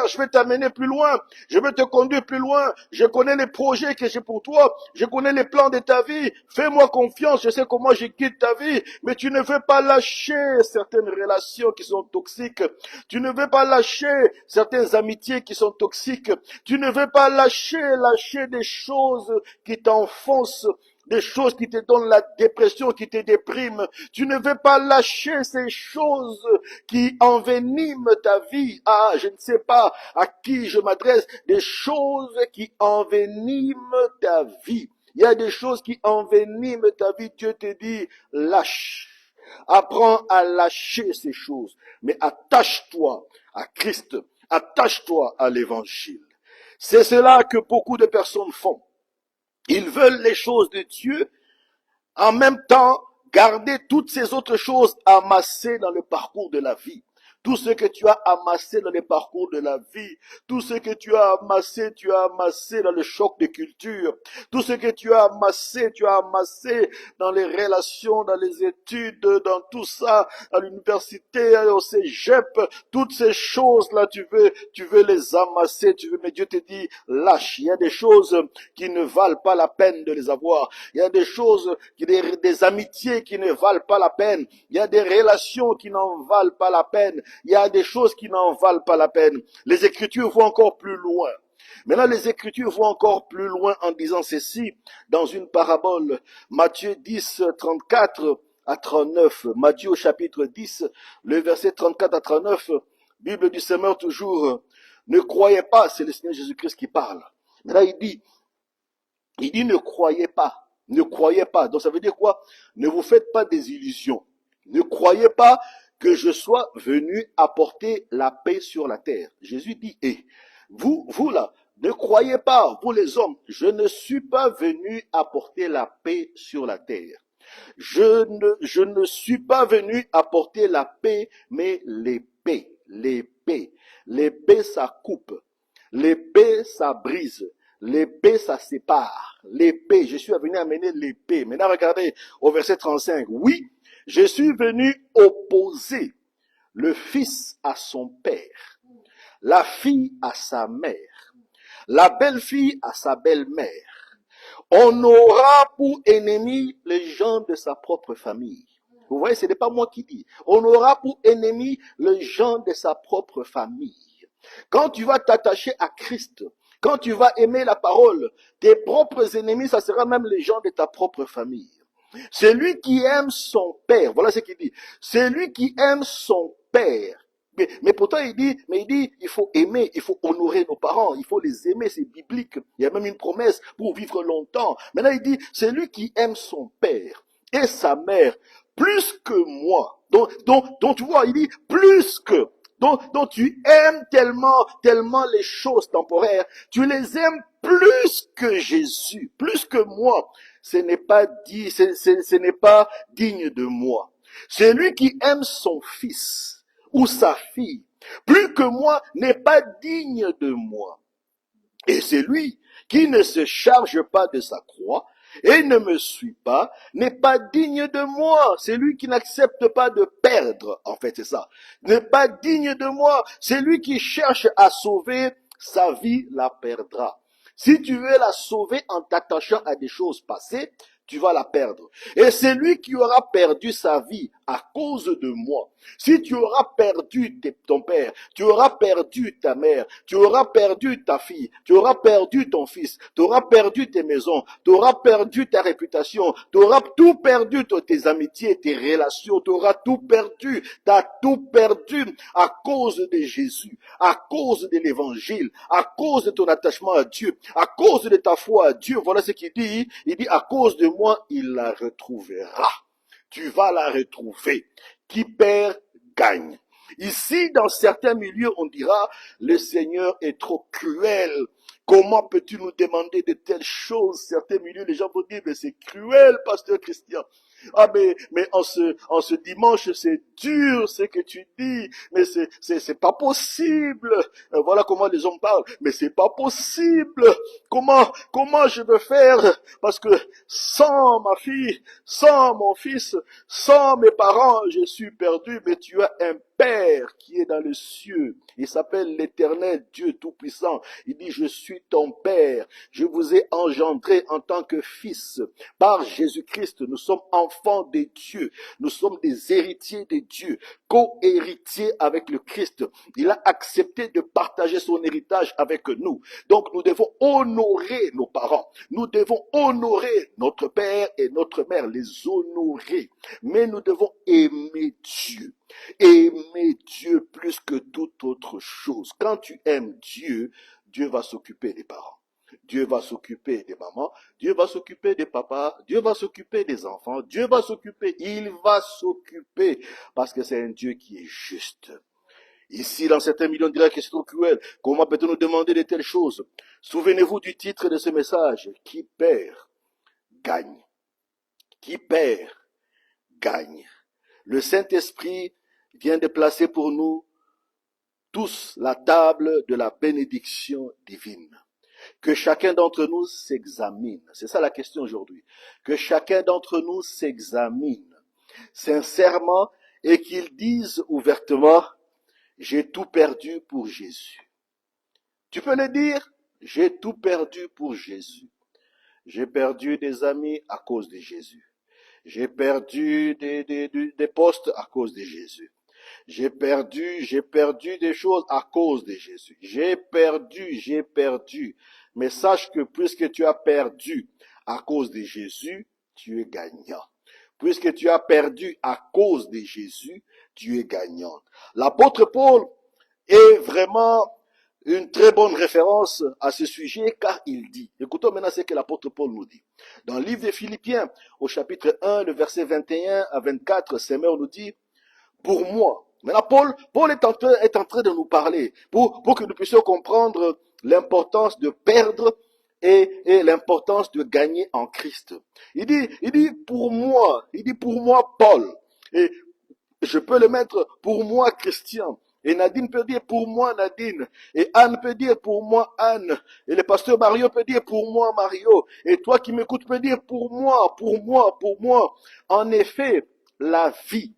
je vais t'amener plus loin, je vais te conduire plus loin, je connais les projets que j'ai pour toi, je connais les plans de ta vie, fais-moi confiance, je sais comment je guide ta vie, mais tu ne veux pas lâcher certaines relations qui sont toxiques, tu ne veux pas lâcher certaines amitiés qui sont toxiques. Tu ne veux pas lâcher des choses qui t'enfoncent, des choses qui te donnent la dépression, qui te dépriment. Tu ne veux pas lâcher ces choses qui enveniment ta vie. Ah, je ne sais pas à qui je m'adresse. Des choses qui enveniment ta vie. Il y a des choses qui enveniment ta vie. Dieu te dit, lâche. Apprends à lâcher ces choses. Mais attache-toi à Christ. Attache-toi à l'évangile. C'est cela que beaucoup de personnes font. Ils veulent les choses de Dieu, en même temps garder toutes ces autres choses amassées dans le parcours de la vie. Tout ce que tu as amassé dans le parcours de la vie, tout ce que tu as amassé dans le choc de culture, tout ce que tu as amassé dans les relations, dans les études, dans tout ça, à l'université, au cégep, toutes ces choses-là, tu veux les amasser, mais Dieu te dit, lâche. Il y a des choses qui ne valent pas la peine de les avoir. Il y a des choses, des amitiés qui ne valent pas la peine. Il y a des relations qui n'en valent pas la peine. Il y a des choses qui n'en valent pas la peine. Les Écritures vont encore plus loin. Maintenant, les Écritures vont encore plus loin en disant ceci dans une parabole. Matthieu 10, 34 à 39. Matthieu au chapitre 10, le verset 34 à 39. Bible du Semeur toujours. Ne croyez pas, c'est le Seigneur Jésus-Christ qui parle. Mais là, il dit ne croyez pas. Ne croyez pas. Donc ça veut dire quoi? Ne vous faites pas des illusions. Ne croyez pas que je sois venu apporter la paix sur la terre. Jésus dit, vous là, ne croyez pas, vous les hommes, je ne suis pas venu apporter la paix sur la terre. Je ne suis pas venu apporter la paix, mais l'épée. L'épée, ça coupe. L'épée, ça brise. L'épée, ça sépare. L'épée, je suis venu amener l'épée. Maintenant, regardez au verset 35. Oui, je suis venu opposer le fils à son père, la fille à sa mère, la belle-fille à sa belle-mère. On aura pour ennemi les gens de sa propre famille. Vous voyez, ce n'est pas moi qui dis. On aura pour ennemi les gens de sa propre famille. Quand tu vas t'attacher à Christ, quand tu vas aimer la parole, tes propres ennemis, ça sera même les gens de ta propre famille. Celui qui aime son père, voilà ce qu'il dit. Celui qui aime son père. Mais pourtant il dit, il faut aimer, il faut honorer nos parents, il faut les aimer, c'est biblique. Il y a même une promesse pour vivre longtemps. Maintenant il dit, celui qui aime son père et sa mère plus que moi. Donc tu vois, il dit plus que. Donc tu aimes tellement les choses temporaires, tu les aimes plus que Jésus, plus que moi. Ce n'est pas digne de moi. Celui qui aime son fils ou sa fille plus que moi n'est pas digne de moi. Et celui qui ne se charge pas de sa croix et ne me suit pas n'est pas digne de moi. Celui qui n'accepte pas de perdre, en fait c'est ça, n'est pas digne de moi. Celui qui cherche à sauver sa vie la perdra. Si tu veux la sauver en t'attachant à des choses passées, tu vas la perdre. Et celui qui aura perdu sa vie à cause de moi, si tu auras perdu ton père, tu auras perdu ta mère, tu auras perdu ta fille, tu auras perdu ton fils, tu auras perdu tes maisons, tu auras perdu ta réputation, tu auras tout perdu, tes amitiés, tes relations, tu auras tout perdu, tu as tout perdu à cause de Jésus, à cause de l'évangile, à cause de ton attachement à Dieu, à cause de ta foi à Dieu. Voilà ce qu'il dit. Il dit, à cause de moi, il la retrouvera. Tu vas la retrouver. Qui perd, gagne. Ici, dans certains milieux, on dira, le Seigneur est trop cruel. Comment peux-tu nous demander de telles choses? Certains milieux, les gens vont dire, mais c'est cruel, pasteur Christian. Ah, mais en ce dimanche, c'est dur ce que tu dis, mais c'est pas possible. Voilà comment les hommes parlent, mais c'est pas possible. Comment je veux faire? Parce que sans ma fille, sans mon fils, sans mes parents, je suis perdu, mais tu as un Père qui est dans les cieux. Il s'appelle l'Éternel Dieu Tout-Puissant. Il dit, je suis ton Père. Je vous ai engendré en tant que fils. Par Jésus-Christ, nous sommes enfants de Dieu. Nous sommes des héritiers de Dieu, co-héritiers avec le Christ. Il a accepté de partager son héritage avec nous. Donc, nous devons honorer nos parents. Nous devons honorer notre père et notre mère, les honorer. Mais nous devons aimer Dieu. Aimer Dieu plus que toute autre chose. Quand tu aimes Dieu, Dieu va s'occuper des parents. Dieu va s'occuper des mamans, Dieu va s'occuper des papas, Dieu va s'occuper des enfants, Dieu va s'occuper, il va s'occuper, parce que c'est un Dieu qui est juste. Ici, dans certains millions, on dirait que c'est trop cruel. Comment peut-on nous demander de telles choses? Souvenez-vous du titre de ce message. Qui perd, gagne. Qui perd, gagne. Le Saint-Esprit vient de placer pour nous tous la table de la bénédiction divine. Que chacun d'entre nous s'examine. C'est ça la question aujourd'hui. Que chacun d'entre nous s'examine sincèrement et qu'il dise ouvertement, j'ai tout perdu pour Jésus. Tu peux le dire, j'ai tout perdu pour Jésus. J'ai perdu des amis à cause de Jésus. J'ai perdu des postes à cause de Jésus. J'ai perdu des choses à cause de Jésus. J'ai perdu. Mais sache que puisque tu as perdu à cause de Jésus, tu es gagnant. Puisque tu as perdu à cause de Jésus, tu es gagnant. L'apôtre Paul est vraiment une très bonne référence à ce sujet car il dit, écoutons maintenant ce que l'apôtre Paul nous dit. Dans le livre des Philippiens, au chapitre 1, le verset 21 à 24, Seigneur nous dit, pour moi, maintenant Paul est en train de nous parler pour que nous puissions comprendre l'importance de perdre et l'importance de gagner en Christ. Il dit pour moi Paul, et je peux le mettre pour moi Christian. Et Nadine peut dire pour moi Nadine. Et Anne peut dire pour moi Anne. Et le pasteur Mario peut dire pour moi Mario. Et toi qui m'écoutes peux dire pour moi. En effet, la vie,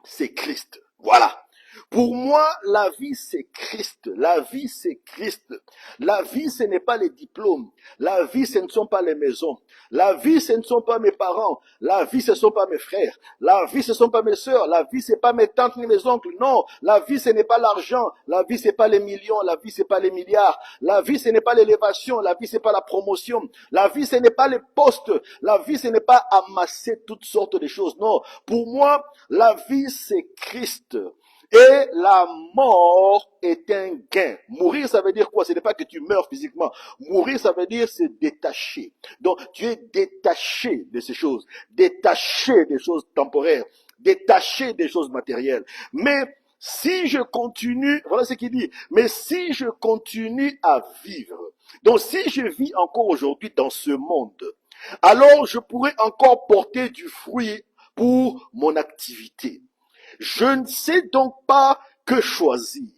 c'est Christ. Voilà. Pour moi, la vie, c'est Christ. La vie, c'est Christ. La vie, ce n'est pas les diplômes. La vie, ce ne sont pas les maisons. La vie, ce ne sont pas mes parents. La vie, ce ne sont pas mes frères. La vie, ce ne sont pas mes sœurs. La vie, ce n'est pas mes tantes ni mes oncles. Non. La vie, ce n'est pas l'argent. La vie, ce n'est pas les millions. La vie, ce n'est pas les milliards. La vie, ce n'est pas l'élévation. La vie, ce n'est pas la promotion. La vie, ce n'est pas les postes. La vie, ce n'est pas amasser toutes sortes de choses. Non. Pour moi, la vie, c'est Christ. Et la mort est un gain. Mourir, ça veut dire quoi? Ce n'est pas que tu meurs physiquement. Mourir, ça veut dire se détacher. Donc, tu es détaché de ces choses. Détaché des choses temporaires. Détaché des choses matérielles. Mais si je continue, voilà ce qu'il dit, mais si je continue à vivre, donc si je vis encore aujourd'hui dans ce monde, alors je pourrais encore porter du fruit pour mon activité. Je ne sais donc pas que choisir.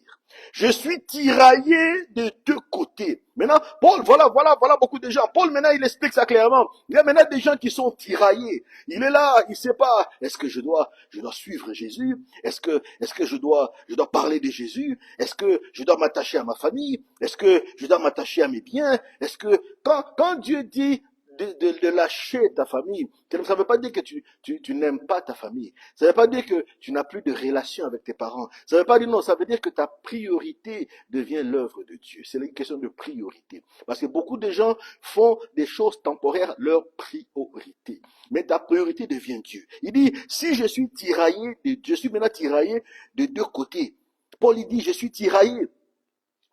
Je suis tiraillé de deux côtés. Maintenant, Paul, voilà beaucoup de gens. Paul, maintenant, il explique ça clairement. Il y a maintenant des gens qui sont tiraillés. Il est là, il sait pas. Est-ce que je dois suivre Jésus? Est-ce que je dois parler de Jésus? Est-ce que je dois m'attacher à ma famille? Est-ce que je dois m'attacher à mes biens? Est-ce que, quand Dieu dit de lâcher ta famille, ça ne veut pas dire que tu n'aimes pas ta famille. Ça ne veut pas dire que tu n'as plus de relation avec tes parents. Ça ne veut pas dire non, ça veut dire que ta priorité devient l'œuvre de Dieu. C'est une question de priorité. Parce que beaucoup de gens font des choses temporaires leur priorité. Mais ta priorité devient Dieu. Il dit, si je suis tiraillé, je suis maintenant tiraillé de deux côtés. Paul, il dit, je suis tiraillé.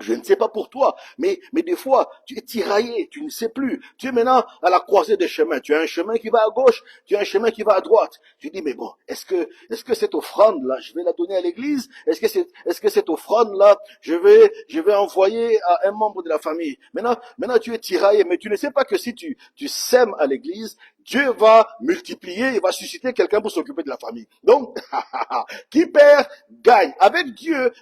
Je ne sais pas pour toi, mais des fois, tu es tiraillé, tu ne sais plus. Tu es maintenant à la croisée des chemins. Tu as un chemin qui va à gauche, tu as un chemin qui va à droite. Tu dis, mais bon, est-ce que cette offrande-là, je vais la donner à l'église? Est-ce que cette offrande-là, je vais envoyer à un membre de la famille? Maintenant, tu es tiraillé, mais tu ne sais pas que si tu sèmes à l'église, Dieu va multiplier, il va susciter quelqu'un pour s'occuper de la famille. Donc, qui perd, gagne. Avec Dieu,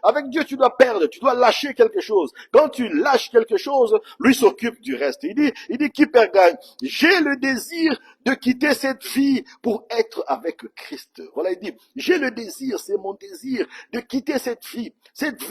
tu dois perdre, tu dois lâcher quelque chose. Quand tu lâches quelque chose, lui s'occupe du reste. Il dit, qui perd, gagne. J'ai le désir de quitter cette vie pour être avec Christ. Voilà, il dit, j'ai le désir, c'est mon désir de quitter cette vie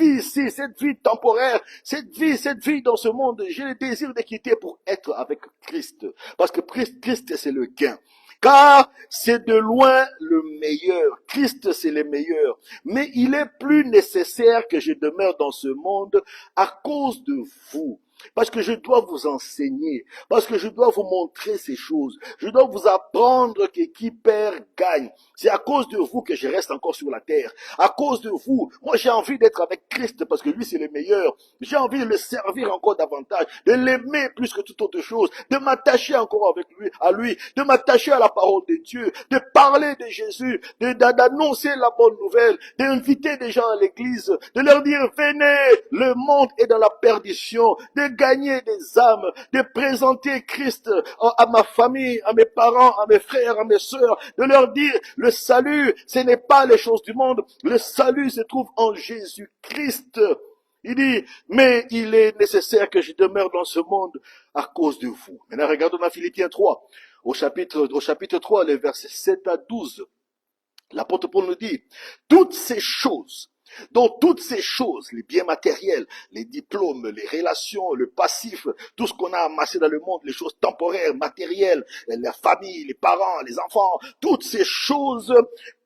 ici, cette vie temporaire, cette vie dans ce monde. J'ai le désir de quitter pour être avec Christ. Parce que Christ, c'est le gain. Car c'est de loin le meilleur. Christ, c'est le meilleur. Mais il est plus nécessaire que je demeure dans ce monde à cause de vous. Parce que je dois vous enseigner, parce que je dois vous montrer ces choses, je dois vous apprendre que qui perd gagne. C'est à cause de vous que je reste encore sur la terre. À cause de vous, moi j'ai envie d'être avec Christ parce que lui c'est le meilleur. J'ai envie de le servir encore davantage, de l'aimer plus que toute autre chose, de m'attacher encore à lui, de m'attacher à la parole de Dieu, de parler de Jésus, d'annoncer la bonne nouvelle, d'inviter des gens à l'église, de leur dire venez, le monde est dans la perdition, de gagner des âmes, de présenter Christ à ma famille, à mes parents, à mes frères, à mes sœurs, de leur dire le salut, ce n'est pas les choses du monde, le salut se trouve en Jésus-Christ. Il dit, mais il est nécessaire que je demeure dans ce monde à cause de vous. Maintenant, regardons dans Philippiens 3, au chapitre 3, les versets 7 à 12. L'apôtre Paul nous dit, toutes ces choses, les biens matériels, les diplômes, les relations, le passif, tout ce qu'on a amassé dans le monde, les choses temporaires, matérielles, la famille, les parents, les enfants, toutes ces choses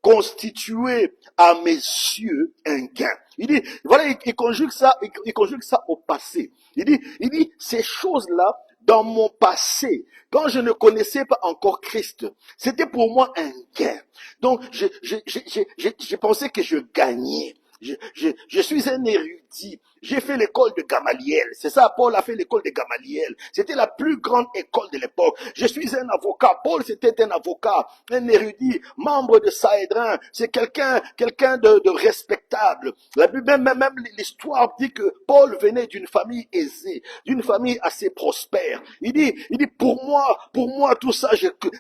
constituaient à mes yeux un gain. Il dit, voilà, il conjugue ça au passé. Il dit, ces choses-là, dans mon passé, quand je ne connaissais pas encore Christ, c'était pour moi un gain. Donc, j'ai pensé que je gagnais. Je suis un érudit. J'ai fait l'école de Gamaliel. C'est ça, Paul a fait l'école de Gamaliel. C'était la plus grande école de l'époque. Je suis un avocat. Paul, c'était un avocat, un érudit, membre de Sahédrin. C'est quelqu'un de respectable. Même l'histoire dit que Paul venait d'une famille aisée, d'une famille assez prospère. Il dit, pour moi, tout ça,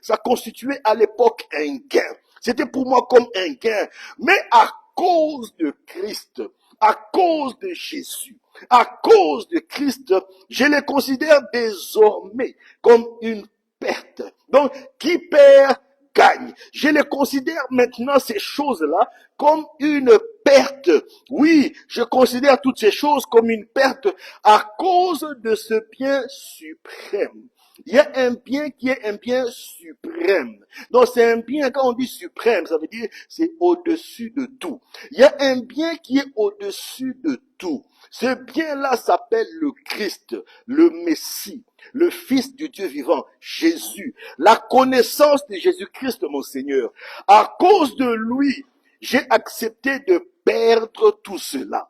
ça constituait à l'époque un gain. C'était pour moi comme un gain. Mais à cause de Christ, à cause de Jésus, à cause de Christ, je les considère désormais comme une perte. Donc, qui perd, gagne. Je les considère maintenant, ces choses-là, comme une perte. Oui, je considère toutes ces choses comme une perte à cause de ce bien suprême. Il y a un bien qui est un bien suprême. Donc c'est un bien, quand on dit suprême, ça veut dire c'est au-dessus de tout. Il y a un bien qui est au-dessus de tout. Ce bien-là s'appelle le Christ, le Messie, le Fils du Dieu vivant, Jésus. La connaissance de Jésus-Christ, mon Seigneur. À cause de lui, j'ai accepté de perdre tout cela.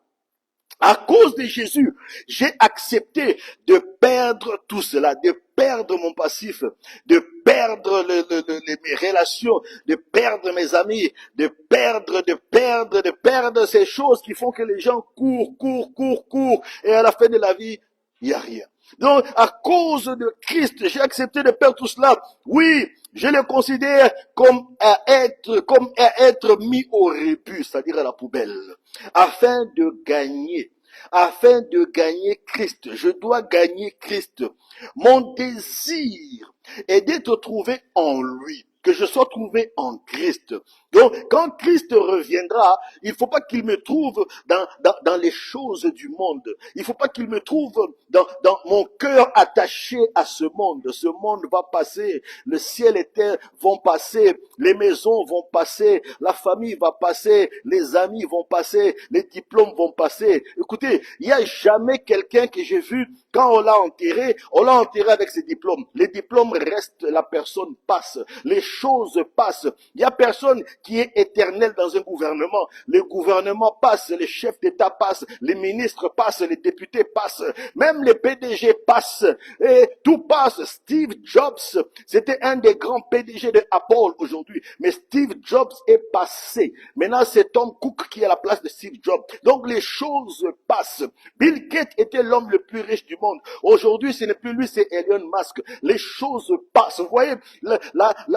À cause de Jésus, j'ai accepté de perdre tout cela, de perdre mon passif, de perdre mes relations, de perdre mes amis, de perdre ces choses qui font que les gens courent, et à la fin de la vie, il n'y a rien. Donc, à cause de Christ, j'ai accepté de perdre tout cela. Oui, Je le considère comme à être mis au rébus, c'est-à-dire à la poubelle, afin de gagner. Afin de gagner Christ. Je dois gagner Christ. Mon désir est d'être trouvé en lui, que je sois trouvé en Christ. Donc, quand Christ reviendra, il ne faut pas qu'il me trouve dans les choses du monde. Il ne faut pas qu'il me trouve dans mon cœur attaché à ce monde. Ce monde va passer, le ciel et terre vont passer, les maisons vont passer, la famille va passer, les amis vont passer, les diplômes vont passer. Écoutez, il n'y a jamais quelqu'un que j'ai vu, quand on l'a enterré avec ses diplômes. Les diplômes restent, la personne passe, les choses passent. Il n'y a personne qui est éternel dans un gouvernement. Le gouvernement passe, les chefs d'État passent, les ministres passent, les députés passent, même les PDG passent, et tout passe. Steve Jobs, c'était un des grands PDG de Apple aujourd'hui, mais Steve Jobs est passé. Maintenant, c'est Tom Cook qui est à la place de Steve Jobs. Donc, les choses passent. Bill Gates était l'homme le plus riche du monde. Aujourd'hui, ce n'est plus lui, c'est Elon Musk. Les choses passent. Vous voyez,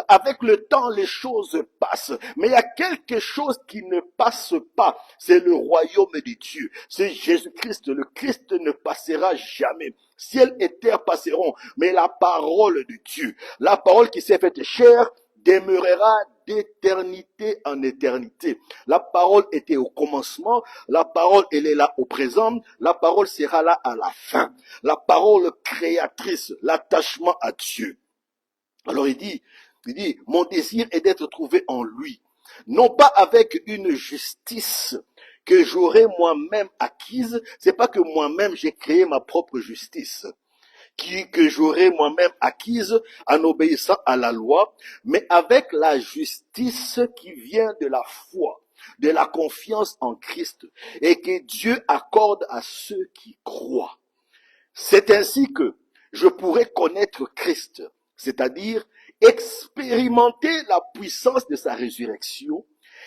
avec le temps, les choses passent. Mais il y a quelque chose qui ne passe pas. C'est le royaume de Dieu. C'est Jésus-Christ. Le Christ ne passera jamais. Ciel et terre passeront, mais la parole de Dieu, la parole qui s'est faite chair, demeurera d'éternité en éternité. La parole était au commencement, la parole elle est là au présent, la parole sera là à la fin. La parole créatrice, l'attachement à Dieu. Alors il dit, mon désir est d'être trouvé en lui, non pas avec une justice que j'aurais moi-même acquise, c'est pas que moi-même j'ai créé ma propre justice, que j'aurais moi-même acquise en obéissant à la loi, mais avec la justice qui vient de la foi, de la confiance en Christ, et que Dieu accorde à ceux qui croient. C'est ainsi que je pourrais connaître Christ, c'est-à-dire expérimenter la puissance de sa résurrection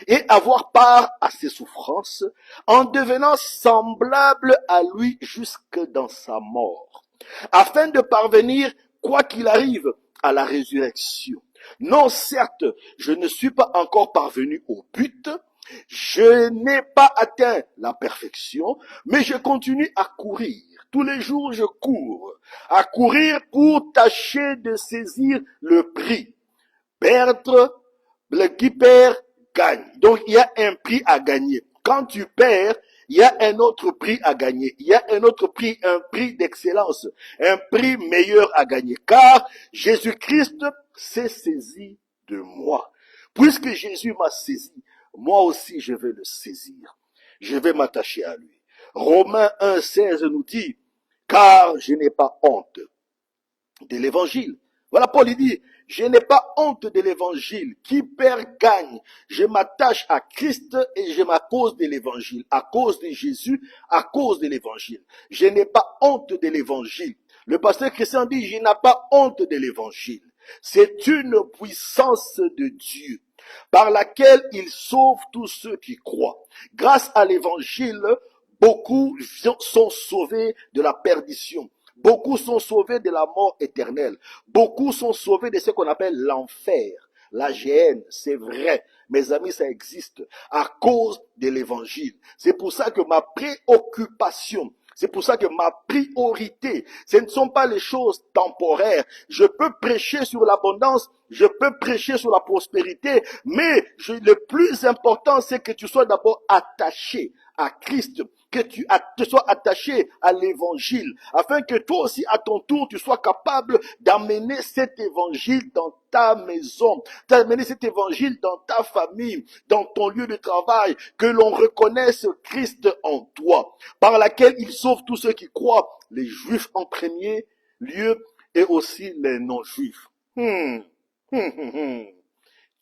et avoir part à ses souffrances en devenant semblable à lui jusque dans sa mort, afin de parvenir, quoi qu'il arrive, à la résurrection. Non, certes, je ne suis pas encore parvenu au but, je n'ai pas atteint la perfection, mais je continue à courir. Tous les jours, je cours. À courir pour tâcher de saisir le prix. Perdre, qui perd, gagne. Donc, il y a un prix à gagner. Quand tu perds, il y a un autre prix à gagner. Il y a un autre prix, un prix d'excellence, un prix meilleur à gagner. Car Jésus-Christ s'est saisi de moi. Puisque Jésus m'a saisi, moi aussi je vais le saisir. Je vais m'attacher à lui. Romains 1,16 nous dit, car je n'ai pas honte de l'évangile. Voilà, Paul, il dit, je n'ai pas honte de l'évangile. Qui perd gagne. Je m'attache à Christ et je m'accuse de l'évangile. À cause de Jésus, à cause de l'évangile. Je n'ai pas honte de l'évangile. Le pasteur Christian dit, je n'ai pas honte de l'évangile. C'est une puissance de Dieu par laquelle il sauve tous ceux qui croient. Grâce à l'évangile, beaucoup sont sauvés de la perdition. Beaucoup sont sauvés de la mort éternelle. Beaucoup sont sauvés de ce qu'on appelle l'enfer. La géhenne, c'est vrai. Mes amis, ça existe à cause de l'évangile. C'est pour ça que ma préoccupation, c'est pour ça que ma priorité, ce ne sont pas les choses temporaires. Je peux prêcher sur l'abondance, je peux prêcher sur la prospérité, mais le plus important, c'est que tu sois d'abord attaché à Christ, que tu te sois attaché à l'évangile, afin que toi aussi, à ton tour, tu sois capable d'amener cet évangile dans ta maison, d'amener cet évangile dans ta famille, dans ton lieu de travail, que l'on reconnaisse Christ en toi, par laquelle il sauve tous ceux qui croient, les juifs en premier lieu et aussi les non-juifs.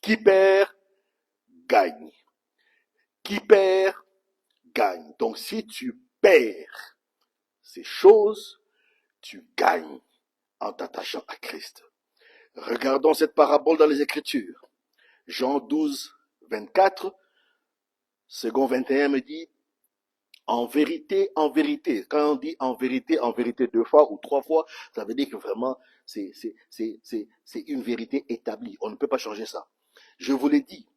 Qui perd, gagne. Qui perd, gagne. Donc si tu perds ces choses, tu gagnes en t'attachant à Christ. Regardons cette parabole dans les Écritures. Jean 12, 24, second 21 me dit, En vérité. Quand on dit en vérité 2 fois ou 3 fois, ça veut dire que vraiment, c'est une vérité établie. On ne peut pas changer ça. Je vous l'ai dit,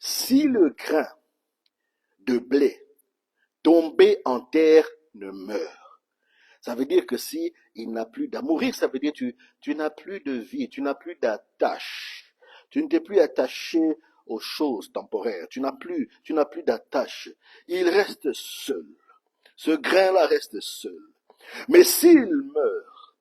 si le grain de blé tombé en terre ne meurt, ça veut dire que si il n'a plus d'amour, mourir, ça veut dire que tu n'as plus de vie, tu n'as plus d'attache. Tu ne t'es plus attaché aux choses temporaires. Tu n'as plus d'attache. Il reste seul. Ce grain-là reste seul. Mais s'il meurt,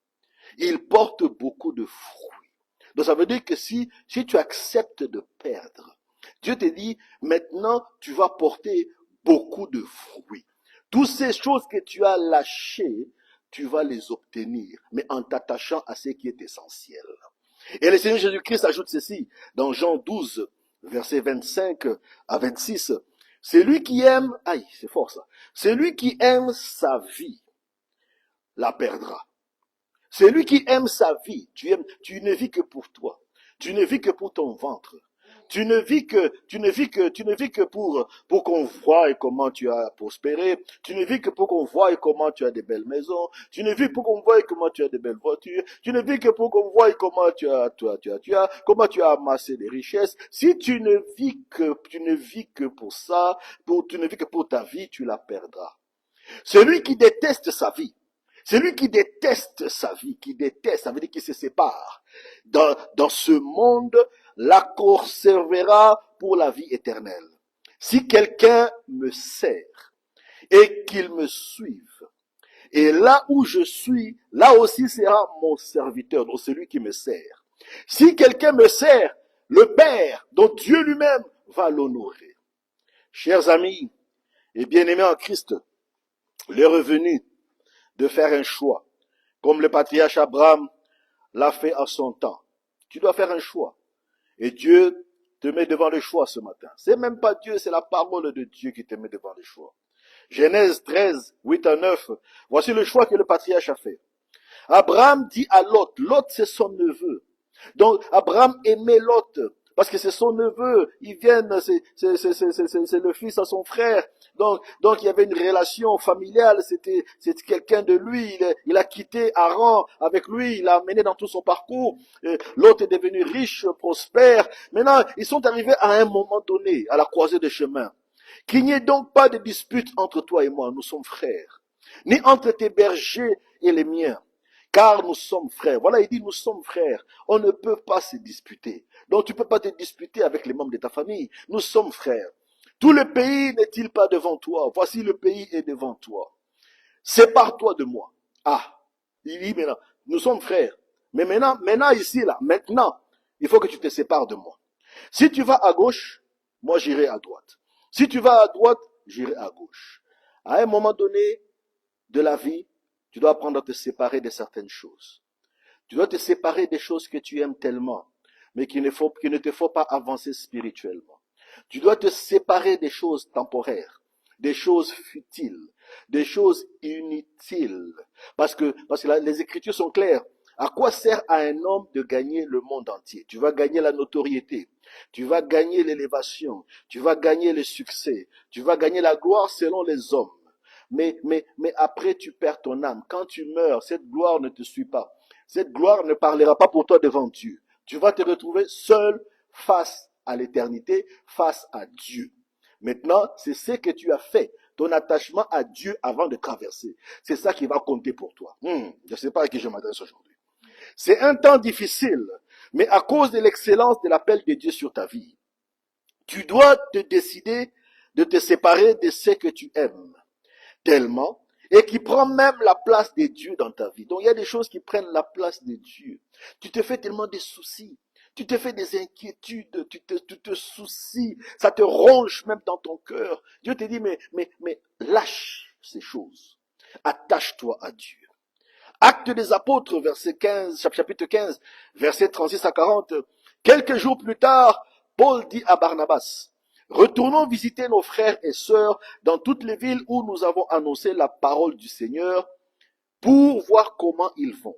il porte beaucoup de fruits. Donc ça veut dire que si tu acceptes de perdre, Dieu te dit, maintenant tu vas porter beaucoup de fruits. Toutes ces choses que tu as lâchées, tu vas les obtenir, mais en t'attachant à ce qui est essentiel. Et le Seigneur Jésus-Christ ajoute ceci, dans Jean 12, versets 25 à 26. Celui qui aime, aïe, c'est fort ça, celui qui aime sa vie, la perdra. Celui qui aime sa vie, tu ne vis que pour toi. Tu ne vis que pour ton ventre. Tu ne vis que pour qu'on voie comment tu as prospéré. Tu ne vis que pour qu'on voie comment tu as des belles maisons. Tu ne vis pour qu'on voie comment tu as des belles voitures. Tu ne vis que pour qu'on voie comment comment tu as amassé des richesses. Si tu ne vis que pour ça, tu ne vis que pour ta vie, tu la perdras. Celui qui déteste sa vie, celui qui déteste sa vie, qui déteste, ça veut dire qu'il se sépare. Dans ce monde, la conservera pour la vie éternelle. Si quelqu'un me sert et qu'il me suive, et là où je suis, là aussi sera mon serviteur, donc celui qui me sert. Si quelqu'un me sert, le Père, donc Dieu lui-même, va l'honorer. Chers amis et bien-aimés en Christ, l'heure est venue de faire un choix, comme le patriarche Abraham l'a fait à son temps. Tu dois faire un choix. Et Dieu te met devant le choix ce matin. C'est même pas Dieu, c'est la parole de Dieu qui te met devant le choix. Genèse 13, 8 à 9. Voici le choix que le patriarche a fait. Abraham dit à Lot, Lot c'est son neveu. Donc Abraham aimait Lot parce que c'est son neveu, ils viennent, c'est le fils à son frère. Donc il y avait une relation familiale, c'était quelqu'un de lui, il a quitté Haran avec lui, il l'a amené dans tout son parcours. L'autre est devenu riche, prospère. Maintenant, ils sont arrivés à un moment donné, à la croisée des chemins. Qu'il n'y ait donc pas de dispute entre toi et moi, nous sommes frères. Ni entre tes bergers et les miens. Car nous sommes frères. Voilà, il dit nous sommes frères. On ne peut pas se disputer. Donc tu ne peux pas te disputer avec les membres de ta famille. Nous sommes frères. Tout le pays n'est-il pas devant toi? Voici le pays est devant toi. Sépare-toi de moi. Ah, il dit maintenant, nous sommes frères. Mais maintenant ici, là, maintenant, il faut que tu te sépares de moi. Si tu vas à gauche, moi j'irai à droite. Si tu vas à droite, j'irai à gauche. À un moment donné de la vie, tu dois apprendre à te séparer de certaines choses. Tu dois te séparer des choses que tu aimes tellement, mais qu'il ne te faut pas avancer spirituellement. Tu dois te séparer des choses temporaires, des choses futiles, des choses inutiles. Parce que les Écritures sont claires. À quoi sert à un homme de gagner le monde entier? Tu vas gagner la notoriété, tu vas gagner l'élévation, tu vas gagner le succès, tu vas gagner la gloire selon les hommes. Mais après, tu perds ton âme. Quand tu meurs, cette gloire ne te suit pas. Cette gloire ne parlera pas pour toi devant Dieu. Tu vas te retrouver seul face à l'éternité, face à Dieu. Maintenant, c'est ce que tu as fait, ton attachement à Dieu avant de traverser. C'est ça qui va compter pour toi. Je ne sais pas à qui je m'adresse aujourd'hui. C'est un temps difficile, mais à cause de l'excellence de l'appel de Dieu sur ta vie, tu dois te décider de te séparer de ce que tu aimes tellement et qui prend même la place de Dieu dans ta vie. Donc il y a des choses qui prennent la place de Dieu. Tu te fais tellement des soucis, tu te fais des inquiétudes, tu te soucies, ça te ronge même dans ton cœur. Dieu te dit mais lâche ces choses. Attache-toi à Dieu. Actes des apôtres, chapitre 15, versets 36 à 40. Quelques jours plus tard, Paul dit à Barnabas, retournons visiter nos frères et sœurs dans toutes les villes où nous avons annoncé la parole du Seigneur pour voir comment ils vont.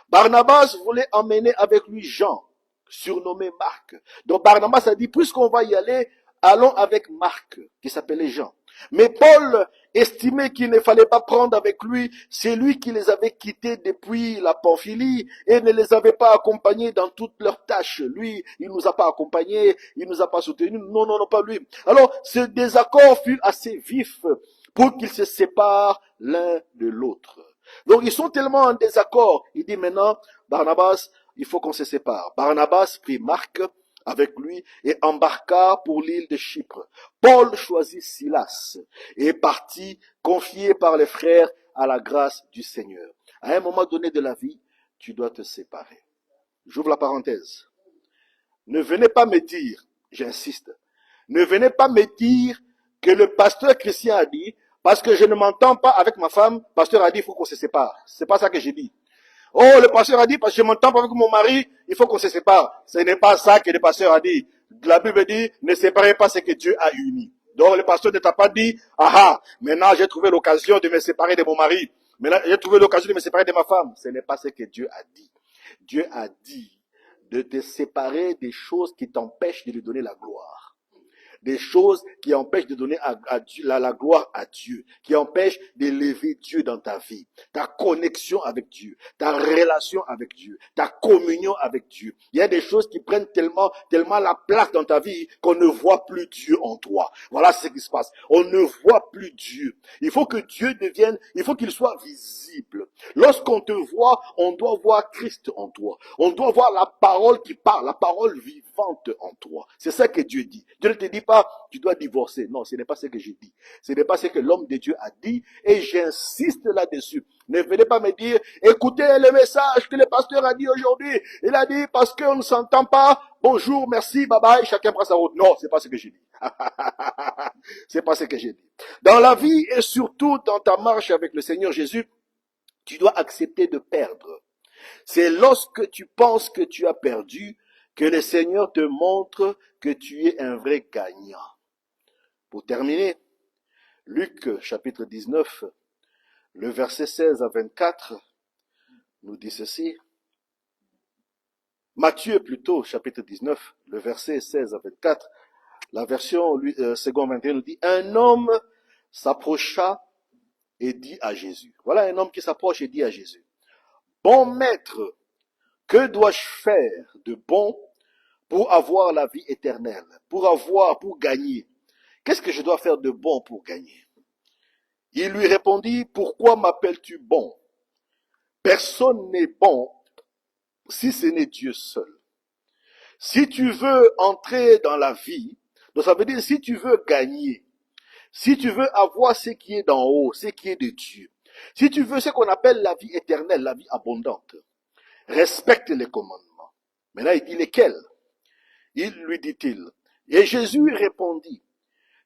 Barnabas voulait emmener avec lui Jean, surnommé Marc. Donc Barnabas a dit, puisqu'on va y aller, allons avec Marc, qui s'appelait Jean. Mais Paul estimait qu'il ne fallait pas prendre avec lui celui qui les avait quittés depuis la Pamphylie et ne les avait pas accompagnés dans toutes leurs tâches. Lui, il nous a pas accompagnés, il nous a pas soutenus. Non, non, non, pas lui. Alors, ce désaccord fut assez vif pour qu'ils se séparent l'un de l'autre. Donc, ils sont tellement en désaccord. Il dit maintenant, Barnabas, il faut qu'on se sépare. Barnabas prit Marc avec lui et embarqua pour l'île de Chypre. Paul choisit Silas et partit confié par les frères à la grâce du Seigneur. À un moment donné de la vie, tu dois te séparer. J'ouvre la parenthèse. Ne venez pas me dire, j'insiste, ne venez pas me dire que le pasteur Christian a dit, parce que je ne m'entends pas avec ma femme, le pasteur a dit, il faut qu'on se sépare. C'est pas ça que j'ai dit. Oh, le pasteur a dit, parce que je m'entends pas avec mon mari, il faut qu'on se sépare. Ce n'est pas ça que le pasteur a dit. La Bible dit, ne séparez pas ce que Dieu a uni. Donc, le pasteur ne t'a pas dit, maintenant j'ai trouvé l'occasion de me séparer de mon mari. Maintenant, j'ai trouvé l'occasion de me séparer de ma femme. Ce n'est pas ce que Dieu a dit. Dieu a dit de te séparer des choses qui t'empêchent de lui donner la gloire. Des choses qui empêchent de donner la gloire à Dieu, qui empêchent d'élever Dieu dans ta vie, ta connexion avec Dieu, ta relation avec Dieu, ta communion avec Dieu. Il y a des choses qui prennent tellement la place dans ta vie qu'on ne voit plus Dieu en toi. Voilà ce qui se passe. On ne voit plus Dieu. Il faut que Dieu devienne, il faut qu'il soit visible. Lorsqu'on te voit, on doit voir Christ en toi. On doit voir la parole qui parle, la parole vivante en toi. C'est ça que Dieu dit. Dieu ne te dit pas, tu dois divorcer. Non, ce n'est pas ce que je dis. Ce n'est pas ce que l'homme de Dieu a dit et j'insiste là-dessus. Ne venez pas me dire, écoutez le message que le pasteur a dit aujourd'hui. Il a dit parce qu'on ne s'entend pas, bonjour, merci, bye bye, chacun prend sa route. Non, c'est pas ce que j'ai dit. C'est pas ce que j'ai dit. Dans la vie et surtout dans ta marche avec le Seigneur Jésus, tu dois accepter de perdre. C'est lorsque tu penses que tu as perdu que le Seigneur te montre que tu es un vrai gagnant. Pour terminer, Luc chapitre 19, le verset 16 à 24 nous dit ceci. Matthieu plutôt, chapitre 19, le verset 16 à 24, la version second 21 nous dit, un homme s'approcha et dit à Jésus. Voilà un homme qui s'approche et dit à Jésus, bon maître, que dois-je faire de bon pour avoir la vie éternelle, pour gagner? Qu'est-ce que je dois faire de bon pour gagner? Il lui répondit, pourquoi m'appelles-tu bon? Personne n'est bon si ce n'est Dieu seul. Si tu veux entrer dans la vie, donc ça veut dire si tu veux gagner, si tu veux avoir ce qui est d'en haut, ce qui est de Dieu, si tu veux ce qu'on appelle la vie éternelle, la vie abondante, respecte les commandements. Maintenant, il dit lesquels? Il lui dit-il. Et Jésus répondit,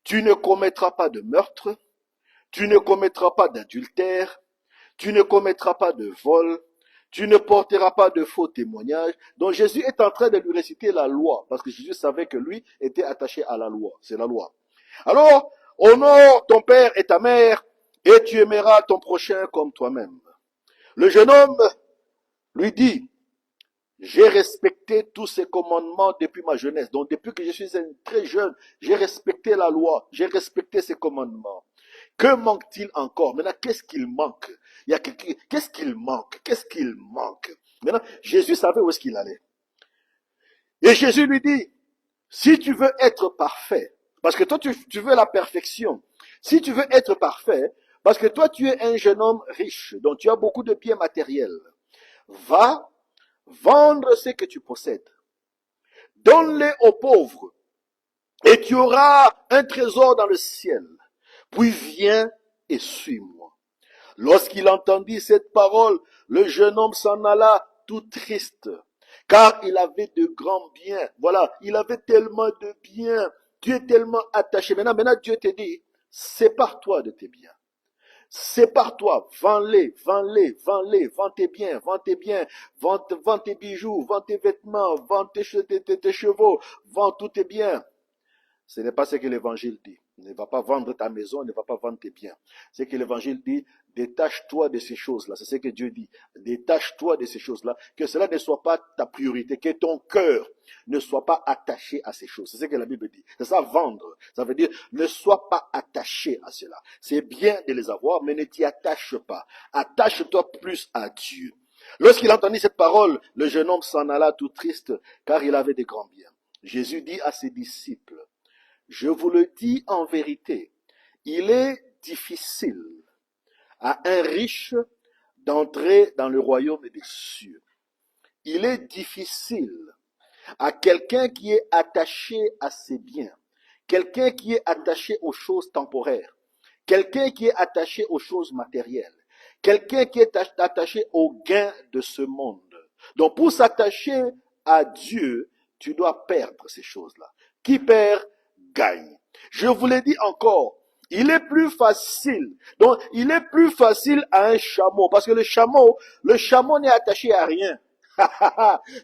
tu ne commettras pas de meurtre, tu ne commettras pas d'adultère, tu ne commettras pas de vol, tu ne porteras pas de faux témoignages. Donc Jésus est en train de lui réciter la loi, parce que Jésus savait que lui était attaché à la loi. C'est la loi. Alors, honore ton père et ta mère, et tu aimeras ton prochain comme toi-même. Le jeune homme lui dit, j'ai respecté tous ces commandements depuis ma jeunesse. Donc depuis que je suis très jeune, j'ai respecté la loi, j'ai respecté ces commandements. Que manque-t-il encore? Maintenant, qu'est-ce qu'il manque? Qu'est-ce qu'il manque? Qu'est-ce qu'il manque? Maintenant, Jésus savait où est-ce qu'il allait. Et Jésus lui dit, si tu veux être parfait, parce que toi tu veux la perfection, si tu veux être parfait, parce que toi tu es un jeune homme riche, donc tu as beaucoup de biens matériels, va vendre ce que tu possèdes, donne-les aux pauvres, et tu auras un trésor dans le ciel. Puis viens et suis-moi. Lorsqu'il entendit cette parole, le jeune homme s'en alla tout triste, car il avait de grands biens. Voilà, il avait tellement de biens. Dieu est tellement attaché. Maintenant, Dieu te dit, sépare-toi de tes biens. Sépare-toi, vends-les, vends-les, vends-les, vends tes biens, vends tes bijoux, vends tes vêtements, vends tes chevaux, vends tous tes biens. Ce n'est pas ce que l'évangile dit. Ne va pas vendre ta maison, ne va pas vendre tes biens. Ce que l'évangile dit, Détache-toi de ces choses-là. C'est ce que Dieu dit. Détache-toi de ces choses-là. Que cela ne soit pas ta priorité. Que ton cœur ne soit pas attaché à ces choses. C'est ce que la Bible dit. C'est ça, vendre. Ça veut dire, ne sois pas attaché à cela. C'est bien de les avoir, mais ne t'y attache pas. Attache-toi plus à Dieu. Lorsqu'il entendit cette parole, le jeune homme s'en alla tout triste, car il avait des grands biens. Jésus dit à ses disciples, je vous le dis en vérité, il est difficile à un riche d'entrer dans le royaume des cieux. Il est difficile à quelqu'un qui est attaché à ses biens, quelqu'un qui est attaché aux choses temporaires, quelqu'un qui est attaché aux choses matérielles, quelqu'un qui est attaché aux gains de ce monde. Donc pour s'attacher à Dieu, tu dois perdre ces choses-là. Qui perd, gagne. Je vous l'ai dit encore, il est plus facile. Donc il est plus facile à un chameau, parce que le chameau n'est attaché à rien.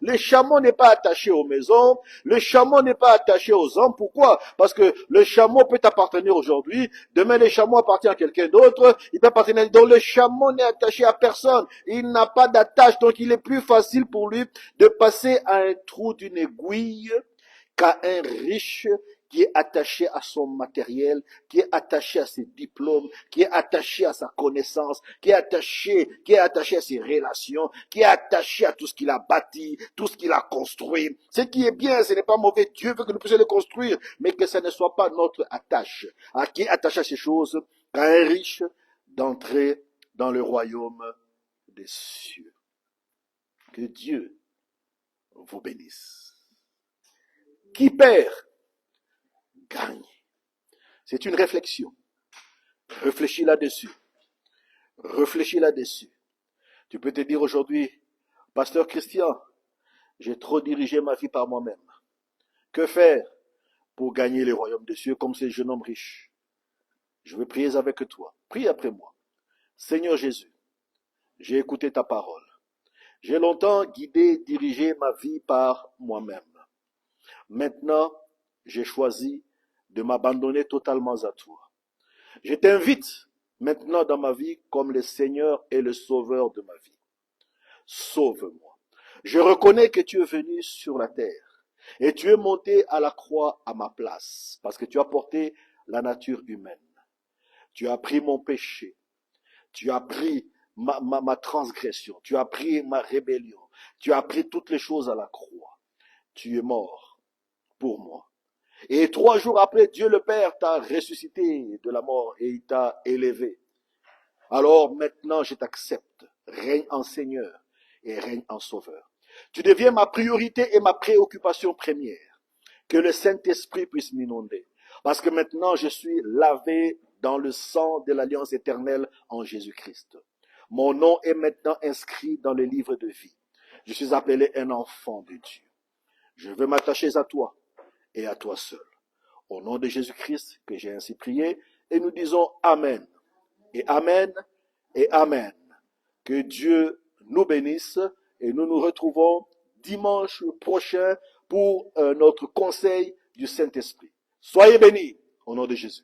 Le chameau n'est pas attaché aux maisons, le chameau n'est pas attaché aux hommes. Pourquoi? Parce que le chameau peut t'appartenir aujourd'hui, demain le chameau appartient à quelqu'un d'autre, il peut appartenir. Donc le chameau n'est attaché à personne, il n'a pas d'attache, donc il est plus facile pour lui de passer à un trou d'une aiguille qu'à un riche qui est attaché à son matériel, qui est attaché à ses diplômes, qui est attaché à sa connaissance, qui est attaché à ses relations, qui est attaché à tout ce qu'il a bâti, tout ce qu'il a construit. Ce qui est bien, ce n'est pas mauvais. Dieu veut que nous puissions le construire, mais que ce ne soit pas notre attache. À qui est attaché à ces choses, qu'à un riche d'entrer dans le royaume des cieux. Que Dieu vous bénisse. Qui perd, gagne. C'est une réflexion. Réfléchis là-dessus. Réfléchis là-dessus. Tu peux te dire aujourd'hui, Pasteur Christian, j'ai trop dirigé ma vie par moi-même. Que faire pour gagner le royaume des cieux comme ces jeunes hommes riches? Je vais prier avec toi. Prie après moi. Seigneur Jésus, j'ai écouté ta parole. J'ai longtemps guidé, dirigé ma vie par moi-même. Maintenant, j'ai choisi de m'abandonner totalement à toi. Je t'invite maintenant dans ma vie comme le Seigneur et le Sauveur de ma vie. Sauve-moi. Je reconnais que tu es venu sur la terre et tu es monté à la croix à ma place parce que tu as porté la nature humaine. Tu as pris mon péché. Tu as pris ma transgression. Tu as pris ma rébellion. Tu as pris toutes les choses à la croix. Tu es mort pour moi. Et 3 jours après, Dieu le Père t'a ressuscité de la mort et il t'a élevé. Alors maintenant, je t'accepte. Règne en Seigneur et règne en Sauveur. Tu deviens ma priorité et ma préoccupation première. Que le Saint-Esprit puisse m'inonder. Parce que maintenant, je suis lavé dans le sang de l'alliance éternelle en Jésus-Christ. Mon nom est maintenant inscrit dans le livre de vie. Je suis appelé un enfant de Dieu. Je veux m'attacher à toi et à toi seul. Au nom de Jésus-Christ que j'ai ainsi prié, et nous disons Amen. Et Amen, et Amen. Que Dieu nous bénisse, et nous nous retrouvons dimanche prochain pour notre conseil du Saint-Esprit. Soyez bénis, au nom de Jésus.